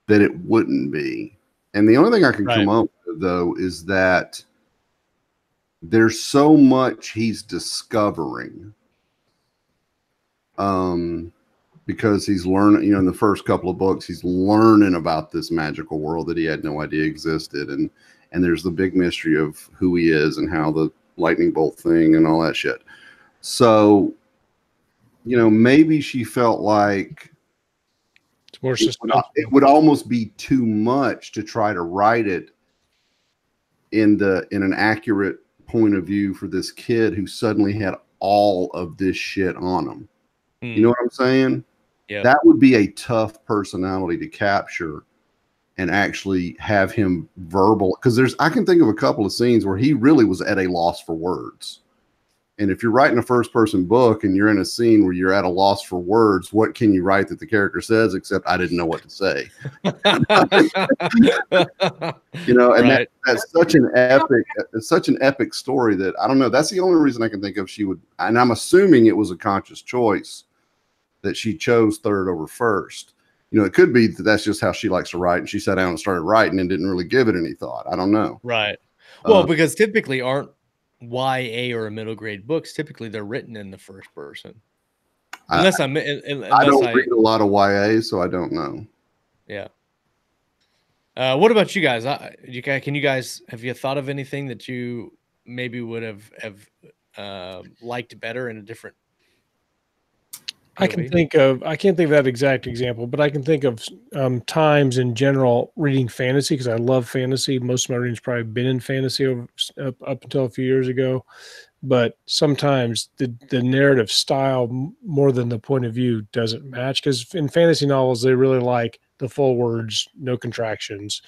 that it wouldn't be. And the only thing I can come up with though is that there's so much he's discovering. Because he's learning, in the first couple of books, he's learning about this magical world that he had no idea existed. And there's the big mystery of who he is and how the lightning bolt thing and all that shit. So, maybe she felt like it's more it would almost be too much to try to write it in an accurate point of view for this kid who suddenly had all of this shit on him. You know what I'm saying? Yeah. That would be a tough personality to capture and actually have him verbal. Because I can think of a couple of scenes where he really was at a loss for words. And if you're writing a first person book and you're in a scene where you're at a loss for words, what can you write that the character says except I didn't know what to say? And that's such an epic story that I don't know. That's the only reason I can think of she would, and I'm assuming it was a conscious choice that she chose third over first. It could be that that's just how she likes to write, and she sat down and started writing and didn't really give it any thought. I don't know. Right. Well, because typically aren't YA or middle grade books, typically they're written in the first person. I don't read a lot of YA, so I don't know. Yeah. What about you guys? Have you thought of anything that you maybe would have liked better in a different I can't think of that exact example, but I can think of times in general reading fantasy, because I love fantasy. Most of my reading's probably been in fantasy up until a few years ago. But sometimes the narrative style more than the point of view doesn't match, because in fantasy novels, they really like the full words, no contractions.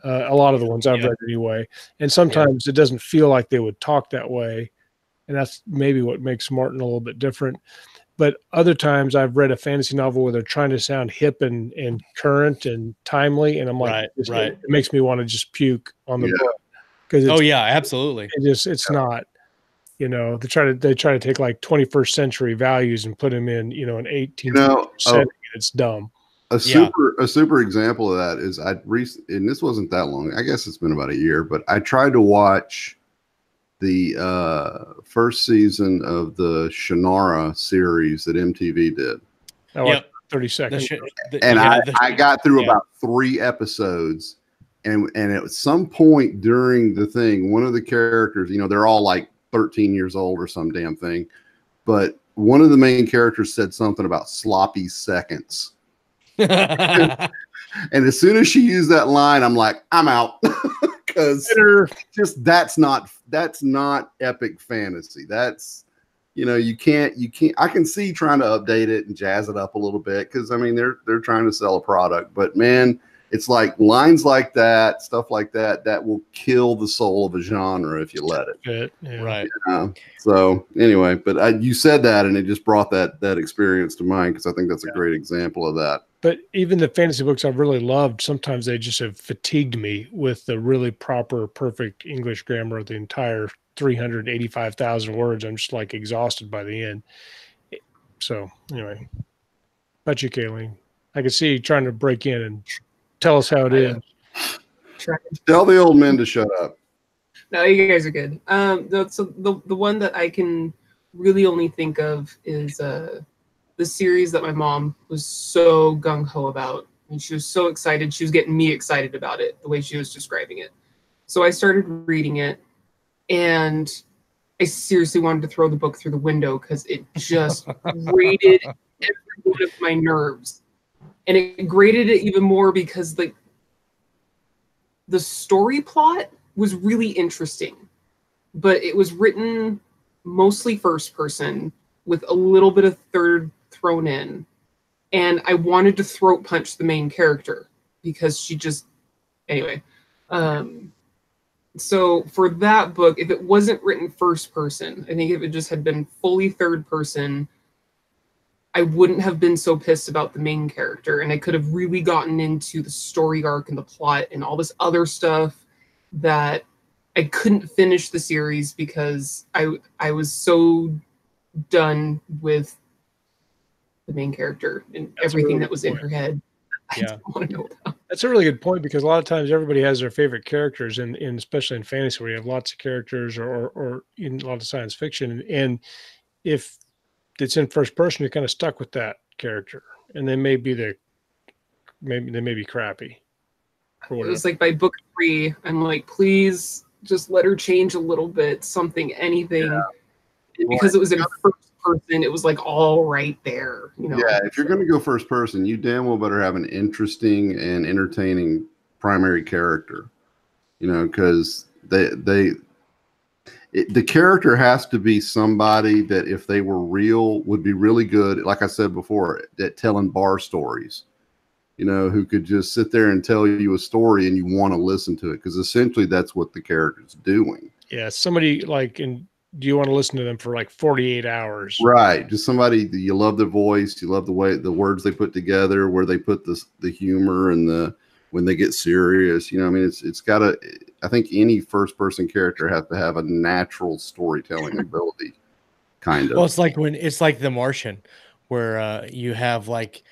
A lot of the ones I've read anyway. And sometimes it doesn't feel like they would talk that way. And that's maybe what makes Martin a little bit different. But other times I've read a fantasy novel where they're trying to sound hip and current and timely. And I'm like, it makes me want to just puke on the book. Absolutely. It's not, they try to take like 21st century values and put them in, an 18th setting. It's dumb. A super example of that is and this wasn't that long. I guess it's been about a year, but I tried to watch the first season of the Shannara series that MTV did. 30 seconds. I got through about 3 episodes, and at some point during the thing, one of the characters, they're all like 13 years old or some damn thing, but one of the main characters said something about sloppy seconds. And as soon as she used that line, I'm like, I'm out. Because that's not epic fantasy. That's you can't I can see trying to update it and jazz it up a little bit, because they're trying to sell a product, but man, it's like lines like that, stuff like that will kill the soul of a genre if you let it. Right. So anyway, but you said that and it just brought that experience to mind, because I think that's a great example of that. But even the fantasy books I've really loved, sometimes they just have fatigued me with the really proper, perfect English grammar of the entire 385,000 words. I'm just like exhausted by the end. So anyway, about you, Kayleen. I can see you trying to break in and tell us how it is. Tell the old men to shut up. No, you guys are good. So the one that I can really only think of is the series that my mom was so gung-ho about. And she was so excited. She was getting me excited about it, the way she was describing it. So I started reading it, and I seriously wanted to throw the book through the window because it just grated every one of my nerves. And it grated it even more because the story plot was really interesting, but it was written mostly first person with a little bit of third thrown in. And I wanted to throat punch the main character because she just, anyway. So for that book, if it wasn't written first person, I think if it just had been fully third person, I wouldn't have been so pissed about the main character, and I could have really gotten into the story arc and the plot and all this other stuff that I couldn't finish the series because I was so done with the main character and everything that was in her head. I didn't want to know about. That's a really good point, because a lot of times everybody has their favorite characters, in especially in fantasy, where you have lots of characters, or in a lot of science fiction. And if it's in first person, you're kind of stuck with that character, and they may be crappy. It was like by book 3, I'm like, please just let her change a little bit, something, anything. Yeah. And because it was in first person, it was like all right there, you know. Yeah, if you're going to go first person, you damn well better have an interesting and entertaining primary character, you know, because the character has to be somebody that, if they were real, would be really good, like I said before, at telling bar stories, you know, who could just sit there and tell you a story and you want to listen to it, because essentially that's what the character's doing. Yeah, somebody like in. Do you want to listen to them for like 48 hours? Right. Just somebody that you love the voice, you love the way the words they put together, where they put the humor and when they get serious, you know, I mean, it's gotta, I think any first person character has to have a natural storytelling ability, kind of. Well, it's like The Martian, where you have like,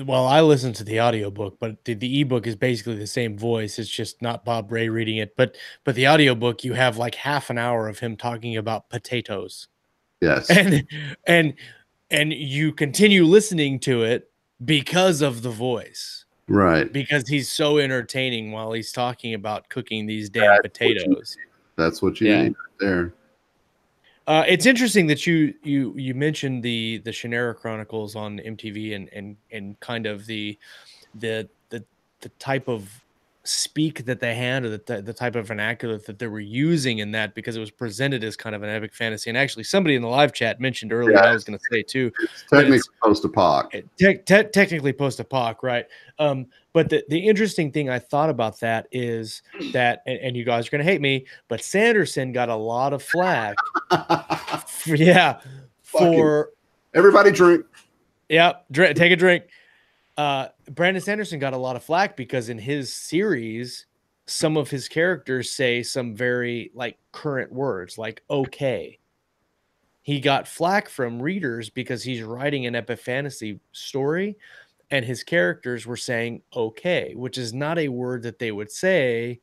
well, I listened to the audiobook, but the ebook is basically the same voice. It's just not Bob Ray reading it. But the audiobook, you have like half an hour of him talking about potatoes. Yes. And you continue listening to it because of the voice. Right. Because he's so entertaining while he's talking about cooking these damn potatoes. That's what you need right there. It's interesting that you mentioned the Shannara Chronicles on MTV and kind of the type of speak that they had, or the type of vernacular that they were using in that, because it was presented as kind of an epic fantasy. And actually, somebody in the live chat mentioned earlier, and I was going to say too, it's technically post-apoc. Technically post-apoc, right? But the interesting thing I thought about that is that, and you guys are going to hate me, but Sanderson got a lot of flack. For everybody drink. Yeah, take a drink. Brandon Sanderson got a lot of flack because in his series, some of his characters say some very like current words, like okay. He got flack from readers because he's writing an epic fantasy story, and his characters were saying okay, which is not a word that they would say.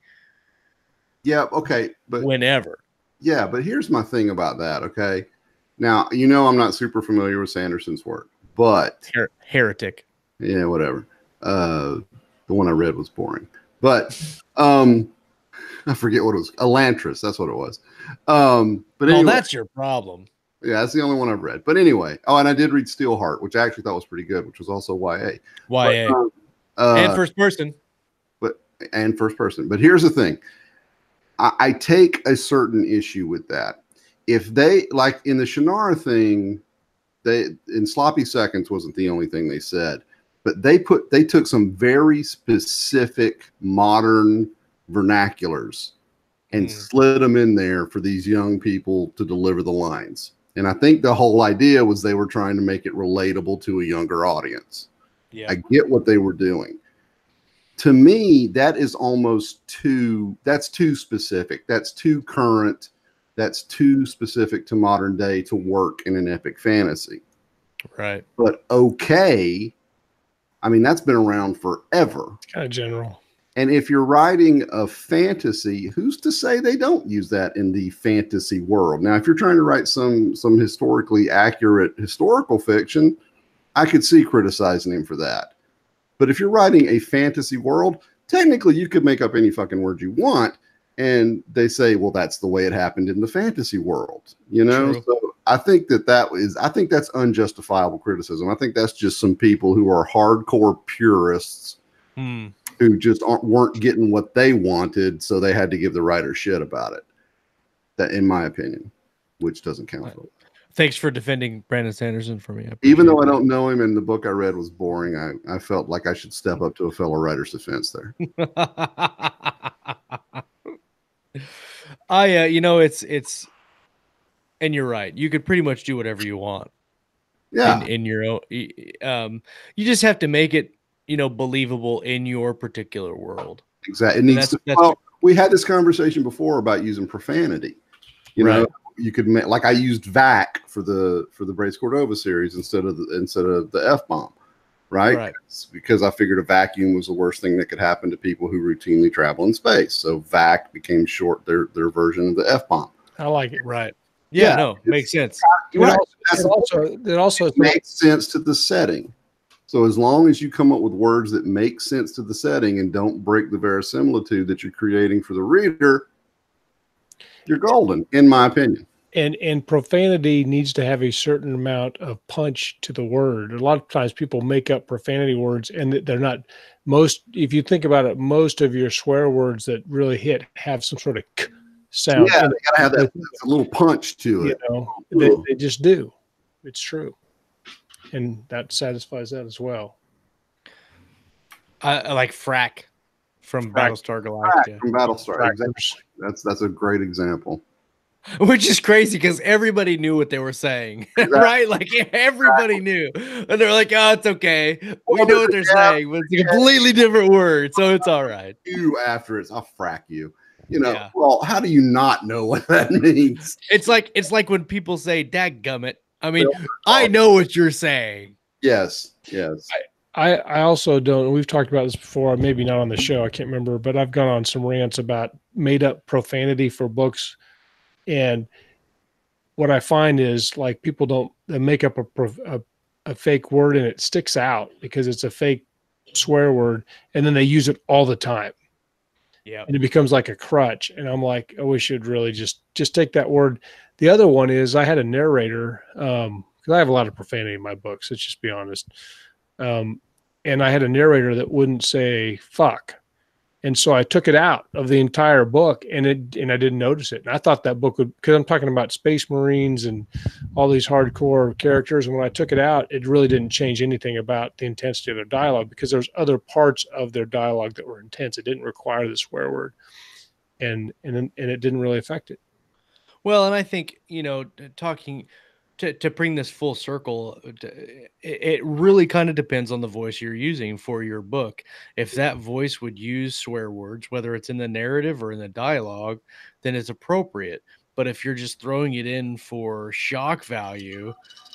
Yeah, okay, but whenever. Yeah, but here's my thing about that, okay? Now, you know, I'm not super familiar with Sanderson's work, but Heretic. Yeah, whatever. The one I read was boring, but I forget what it was. Elantris, that's what it was. But anyway, that's your problem. Yeah, that's the only one I've read. But anyway, and I did read Steelheart, which I actually thought was pretty good, which was also YA. YA. And first person. And first person. But here's the thing. I take a certain issue with that. If they, like in the Shannara thing, in Sloppy Seconds wasn't the only thing they said, but they took some very specific modern vernaculars and slid them in there for these young people to deliver the lines. And I think the whole idea was they were trying to make it relatable to a younger audience. Yeah. I get what they were doing. To me, that is almost that's too specific. That's too current. That's too specific to modern day to work in an epic fantasy. Right. But okay, I mean, that's been around forever. It's kind of general. And if you're writing a fantasy, who's to say they don't use that in the fantasy world? Now, if you're trying to write some historically accurate historical fiction, I could see criticizing him for that. But if you're writing a fantasy world, technically you could make up any fucking word you want. And they say, well, that's the way it happened in the fantasy world, you know? True. So I think I think that's unjustifiable criticism. I think that's just some people who are hardcore purists who just weren't getting what they wanted. So they had to give the writer shit about it. That, in my opinion, which doesn't count. Thanks for defending Brandon Sanderson for me. Even though I don't know him and the book I read was boring, I felt like I should step up to a fellow writer's defense there. You know, it's, and you're right. You could pretty much do whatever you want. Yeah. in your own. You just have to make it, believable in your particular world. Exactly. It needs to. Well, we had this conversation before about using profanity. You know, you could make, like I used vac for the Brace Cordova series instead of the F-bomb, right? Because I figured a vacuum was the worst thing that could happen to people who routinely travel in space. So vac became their version of the F-bomb. I like it. Right. Yeah, no, makes sense. It also makes sense to the setting. So as long as you come up with words that make sense to the setting and don't break the verisimilitude that you're creating for the reader, you're golden, in my opinion. And profanity needs to have a certain amount of punch to the word. A lot of times people make up profanity words and they're not if you think about it, most of your swear words that really hit have some sort of k sound. Yeah, they gotta have that a little punch to it. They just do. It's true. And that satisfies that as well. I like frack from Battlestar Galactica. From Battlestar, exactly. That's a great example. Which is crazy because everybody knew what they were saying, right? Like everybody knew, and they're like, "Oh, it's okay. We know what they're saying, but it's a completely different word, so it's all right." You after it's, I'll frack you. Well, how do you not know what that means? It's like when people say "dadgummit." I mean, I know what you're saying. Yes. I also don't. We've talked about this before, maybe not on the show. I can't remember, but I've gone on some rants about made up profanity for books. And what I find is like people they make up a fake word and it sticks out because it's a fake swear word, and then they use it all the time. Yeah, and it becomes like a crutch. And I'm like, oh, we should really just take that word. The other one is I had a narrator because I have a lot of profanity in my books. Let's just be honest. And I had a narrator that wouldn't say fuck. And so I took it out of the entire book and I didn't notice it. And I thought that book would, because I'm talking about Space Marines and all these hardcore characters. And when I took it out, it really didn't change anything about the intensity of their dialogue because there's other parts of their dialogue that were intense. It didn't require the swear word. And it didn't really affect it. Well, and I think, talking to bring this full circle, it really kind of depends on the voice you're using for your book. If that voice would use swear words, whether it's in the narrative or in the dialogue, then it's appropriate. But if you're just throwing it in for shock value,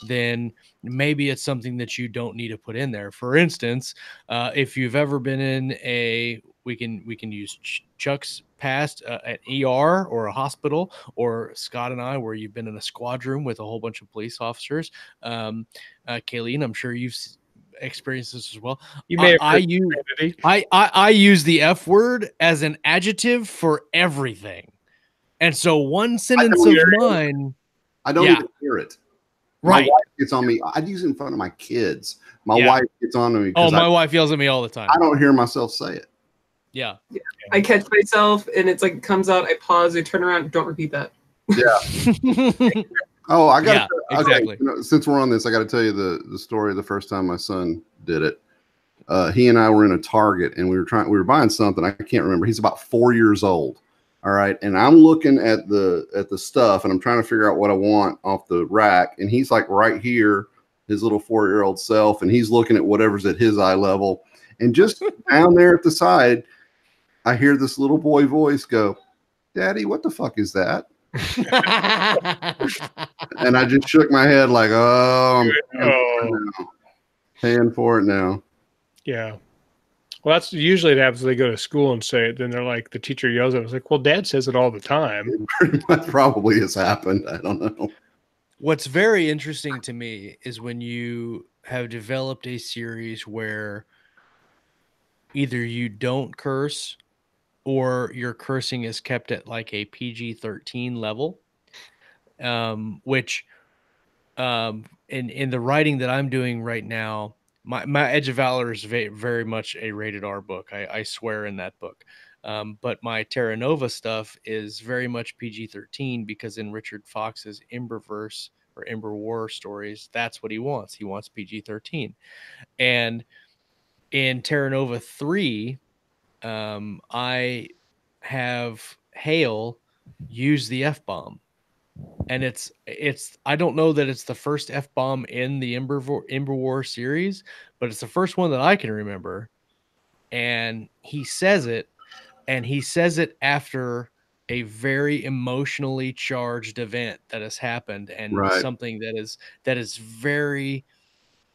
then maybe it's something that you don't need to put in there. For instance, if you've ever been in we can use Chuck's past an ER or a hospital, or Scott and I, where you've been in a squad room with a whole bunch of police officers. Kayleen, I'm sure you've experienced this as well. You may have I use the F word as an adjective for everything. And so one sentence of mine, I don't even hear it. Right. My wife gets on me. I use it in front of my kids. My wife gets on me. Oh, my wife yells at me all the time. I don't hear myself say it. Yeah. I catch myself and it's like, it comes out, I pause, I turn around, don't repeat that. Yeah. Oh, I got exactly. Since we're on this, I got to tell you the story of the first time my son did it. He and I were in a Target and we were buying something. I can't remember. He's about 4 years old. All right. And I'm looking at the stuff and I'm trying to figure out what I want off the rack. And he's like right here, his little 4-year-old self, and he's looking at whatever's at his eye level. And just down there at the side, I hear this little boy voice go, "Daddy, what the fuck is that?" And I just shook my head like, oh, I'm paying for it now. Yeah. Well, that's usually it happens. They go to school and say it. Then they're like, the teacher yells at us like, well, Dad says it all the time. It pretty much probably has happened. I don't know. What's very interesting to me is when you have developed a series where either you don't curse or your cursing is kept at like a PG-13 level, which in the writing that I'm doing right now, my Edge of Valor is very much a rated R book. I swear in that book. But my Terra Nova stuff is very much PG-13 because in Richard Fox's Emberverse or Ember War stories, that's what he wants. He wants PG-13. And in Terra Nova 3, I have Hale use the F-bomb. and it's I don't know that it's the first F-bomb in the Ember War series, but it's the first one that I can remember. And he says it after a very emotionally charged event that has happened, and something that is very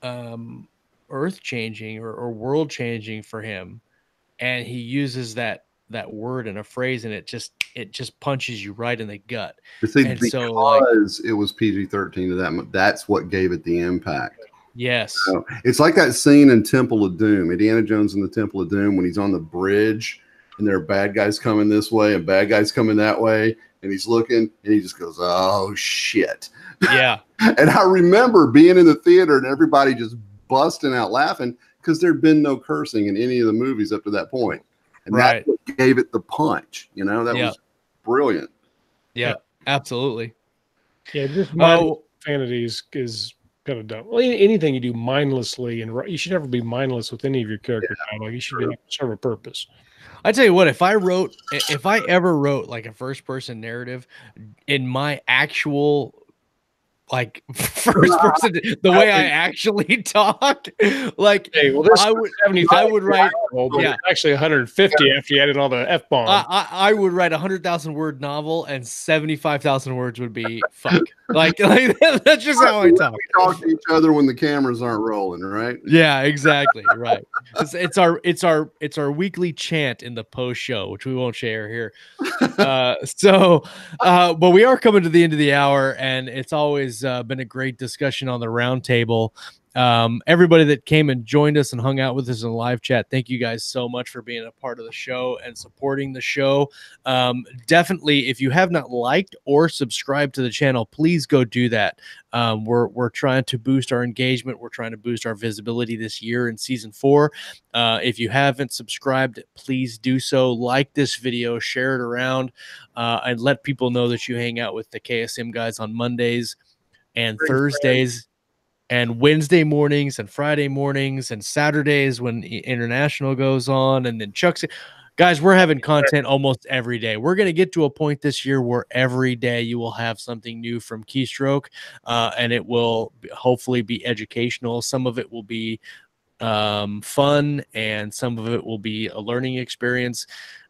earth changing or world changing for him. And he uses that word in a phrase, and it just punches you right in the gut. See, and because so, it was PG-13 to that, that's what gave it the impact. Yes. So it's like that scene in Temple of Doom, Indiana Jones in the Temple of Doom, when he's on the bridge and there are bad guys coming this way and bad guys coming that way, and he's looking and he just goes, "Oh shit." Yeah. And I remember being in the theater and everybody just busting out laughing because there'd been no cursing in any of the movies up to that point. And that's what gave it the punch. You know, that was brilliant. Yeah, absolutely. Yeah, just profanity is kind of dumb. Well, anything you do mindlessly, and you should never be mindless with any of your character dialogue. You should be serve a purpose. I tell you what, if I ever wrote like a first person narrative in my actual like first person, the way I actually talk, like hey, well, this I would write, actually 150 after you added all the F-bombs. I would write 100,000 word novel, and 75,000 words would be fuck. Like that's just how I talk. We talk to each other when the cameras aren't rolling, right? Yeah, exactly. Right. It's our weekly chant in the post show, which we won't share here. But we are coming to the end of the hour, and it's always been a great discussion on the roundtable. Everybody that came and joined us and hung out with us in the live chat, thank you guys so much for being a part of the show and supporting the show. Definitely, if you have not liked or subscribed to the channel, please go do that. We're trying to boost our engagement. We're trying to boost our visibility this year in season 4. If you haven't subscribed, please do so. Like this video, share it around, and let people know that you hang out with the KSM guys on Mondays and Thursdays and Wednesday mornings and Friday mornings and Saturdays when International goes on, and then Chuck's. Guys, we're having content almost every day. We're going to get to a point this year where every day you will have something new from Keystroke, and it will hopefully be educational. Some of it will be fun, and some of it will be a learning experience.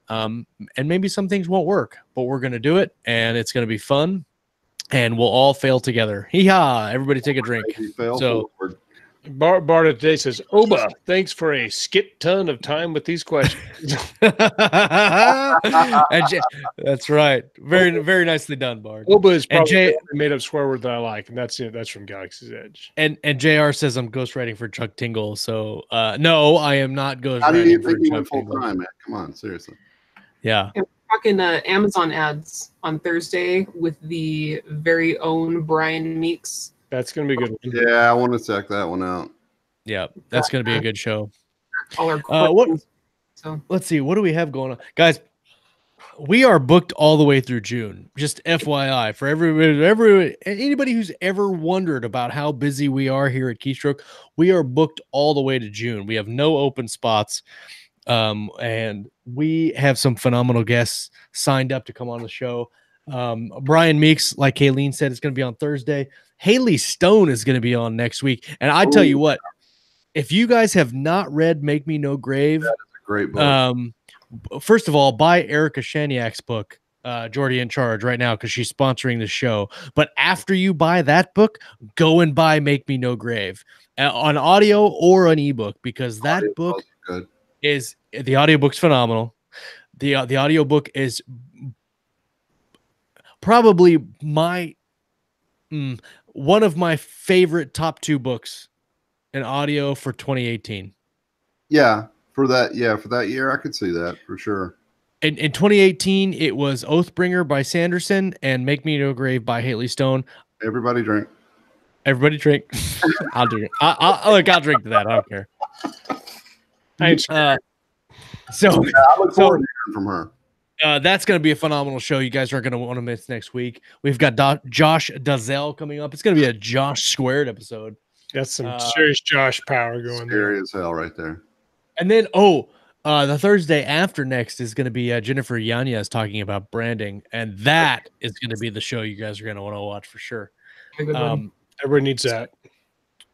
And maybe some things won't work, but we're going to do it, and it's going to be fun. And we'll all fail together. Hee-haw. Everybody take a drink. So Bart today says, Oba, thanks for a skit ton of time with these questions. That's right. Very, very nicely done, Bart. Oba is probably the made-up swear word that I like, and that's it. That's from Galaxy's Edge. And JR says I'm ghostwriting for Chuck Tingle. So no, I am not ghostwriting. How do you think you went full time, man? Come on, seriously. Yeah. Talking Amazon ads on Thursday with the very own Brian Meeks. That's going to be a good one. Yeah, I want to check that one out. Yeah, that's going to be a good show. Let's see. What do we have going on? Guys, we are booked all the way through June. Just FYI, for anybody who's ever wondered about how busy we are here at Keystroke, we are booked all the way to June. We have no open spots. And we have some phenomenal guests signed up to come on the show. Brian Meeks, like Kayleen said, is going to be on Thursday. Haley Stone is going to be on next week. And I tell you what, if you guys have not read Make Me No Grave, that is a great book. First of all, buy Erica Shanniak's book, Jordie in Charge, right now, because she's sponsoring the show. But after you buy that book, go and buy Make Me No Grave on audio or an ebook, because that book good. Is the audiobook's phenomenal. The audiobook is probably one of my favorite top 2 books in audio for 2018. Yeah, for that year, I could see that for sure. In 2018, it was Oathbringer by Sanderson and Make Me No Grave by Haley Stone. Everybody drink. Everybody drink. I'll do it. I'll drink to that. I don't care. So I look forward to hearing from her. That's going to be a phenomenal show. You guys aren't going to want to miss next week. We've got Josh Dazelle coming up. It's going to be a Josh Squared episode. That's some serious Josh power going there. Scary as hell right there. And then, The Thursday after next is going to be Jennifer Yanez talking about branding, and that is going to be the show you guys are going to want to watch for sure. Everybody needs that.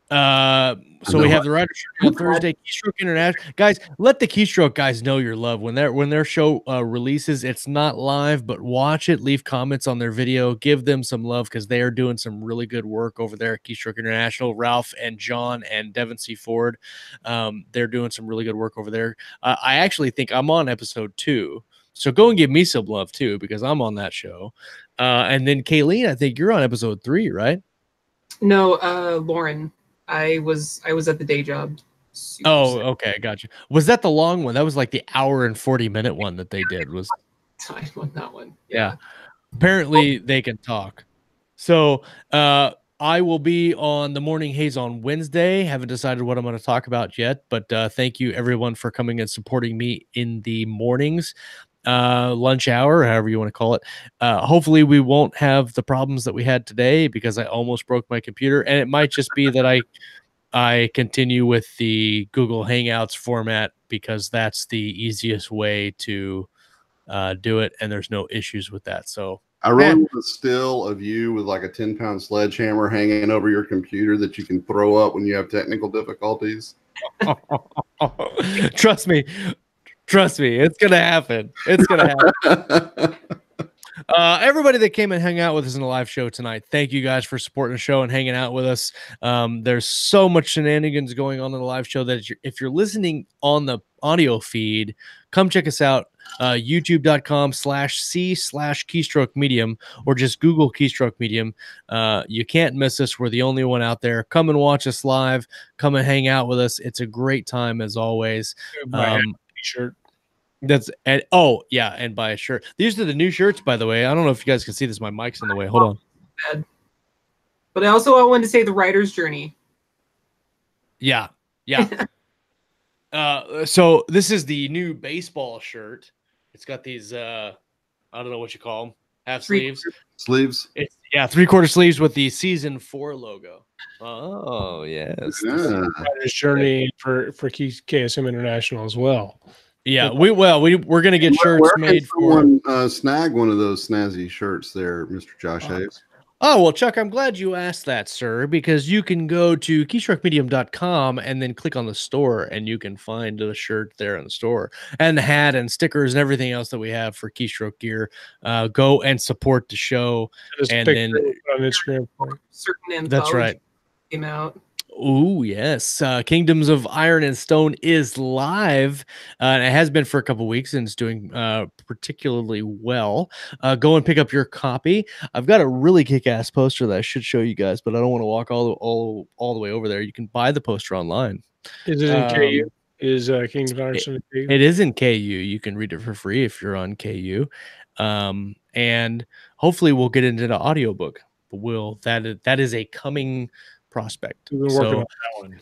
So we have the writer on Thursday, Keystroke International. Guys, let the Keystroke guys know your love when their show releases. It's not live, but watch it, leave comments on their video, give them some love because they are doing some really good work over there at Keystroke International. Ralph and John and Devin C. Ford, they're doing some really good work over there. I actually think I'm on episode 2. So go and give me some love too, because I'm on that show. And then Kayleen, I think you're on episode 3, right? No, Lauren. I was at the day job. Oh, okay, gotcha. Was that the long one? That was like the hour and 40-minute one that they did. Was I won that one. Yeah. Apparently they can talk. So I will be on the Morning Haze on Wednesday. Haven't decided what I'm going to talk about yet, but thank you everyone for coming and supporting me in the mornings. Lunch hour, however you want to call it. Hopefully we won't have the problems that we had today because I almost broke my computer, and it might just be that I continue with the Google Hangouts format because that's the easiest way to do it, and there's no issues with that. So I really want a still of you with like a 10-pound sledgehammer hanging over your computer that you can throw up when you have technical difficulties. Trust me, it's gonna happen. It's gonna happen. Everybody that came and hung out with us in the live show tonight, thank you guys for supporting the show and hanging out with us. There's so much shenanigans going on in the live show that if you're listening on the audio feed, come check us out. YouTube.com/C/Keystroke Medium, or just Google Keystroke Medium. You can't miss us. We're the only one out there. Come and watch us live. Come and hang out with us. It's a great time as always. T-shirt. And buy a shirt. These are the new shirts, by the way. I don't know if you guys can see this. My mic's in the way. Hold on. But I also wanted to say the writer's journey. Yeah. So this is the new baseball shirt. It's got these I don't know what you call them, half sleeves. It's 3/4 sleeves with the season 4 logo. Oh yes. Writer's journey for KSM International as well. Yeah, we're gonna get shirts made for. Snag one of those snazzy shirts there, Mr. Josh Hayes. Oh, well, Chuck, I'm glad you asked that, sir, because you can go to keystroke.medium.com and then click on the store, and you can find the shirt there in the store, and the hat and stickers and everything else that we have for Keystroke gear. Go and support the show. And then on Instagram. Certain that's right. Came out. Oh, yes. Kingdoms of Iron and Stone is live. And it has been for a couple weeks, and it's doing particularly well. Go and pick up your copy. I've got a really kick-ass poster that I should show you guys, but I don't want to walk all the way over there. You can buy the poster online. Is it in KU? Is Kingdoms of Iron and Stone in KU? It is in KU. You can read it for free if you're on KU. And hopefully we'll get into the audiobook. That is a coming prospect. We've been working on that one.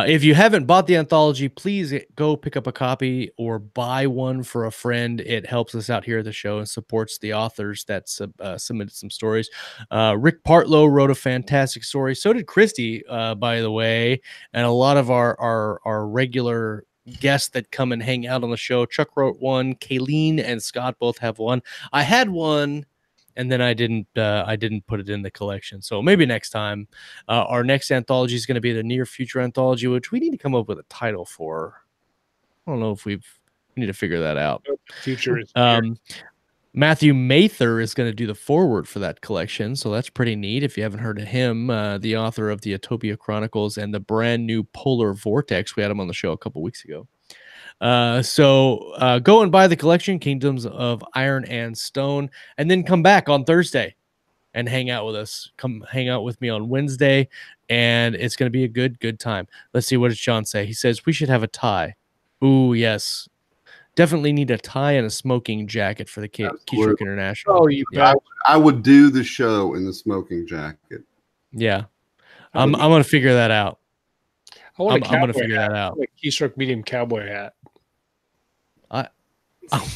If you haven't bought the anthology, please go pick up a copy or buy one for a friend. It helps us out here at the show and supports the authors that submitted some stories. Rick Partlow wrote a fantastic story. So did Christy, by the way, and a lot of our regular guests that come and hang out on the show. Chuck wrote one. Kayleen and Scott both have one. I had one, and then I didn't put it in the collection. So maybe next time. Our next anthology is going to be the near future anthology, which we need to come up with a title for. I don't know if we need to figure that out. Future is Matthew Mather is going to do the foreword for that collection, so that's pretty neat. If you haven't heard of him, the author of the Utopia Chronicles and the brand new Polar Vortex, we had him on the show a couple weeks ago. So go and buy the collection, Kingdoms of Iron and Stone, and then come back on Thursday and hang out with us. Come hang out with me on Wednesday, and it's going to be a good time. Let's see, what does John say? He says we should have a tie. Ooh, yes. Definitely need a tie and a smoking jacket for the Keystroke International. Oh, you bet. I would do the show in the smoking jacket. Yeah. I'm going to figure that out. I'm going to figure that out. Like Keystroke medium cowboy hat.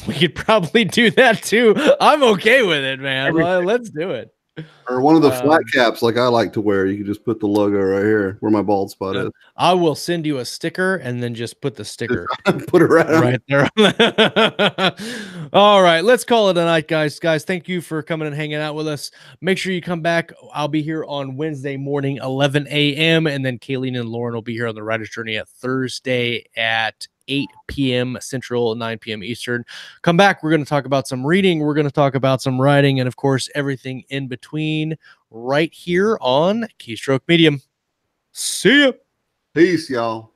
We could probably do that too. I'm okay with it, man. Let's do it. Or one of the flat caps like I like to wear. You can just put the logo right here where my bald spot is. I will send you a sticker and then just put the sticker. Put it right there. All right, let's call it a night, guys. Guys, thank you for coming and hanging out with us. Make sure you come back. I'll be here on Wednesday morning, 11 a.m. And then Kayleen and Lauren will be here on the Writer's Journey at Thursday at 8 p.m. Central, 9 p.m. Eastern. Come back. We're going to talk about some reading. We're going to talk about some writing and, of course, everything in between right here on Keystroke Medium. See ya. Peace, y'all.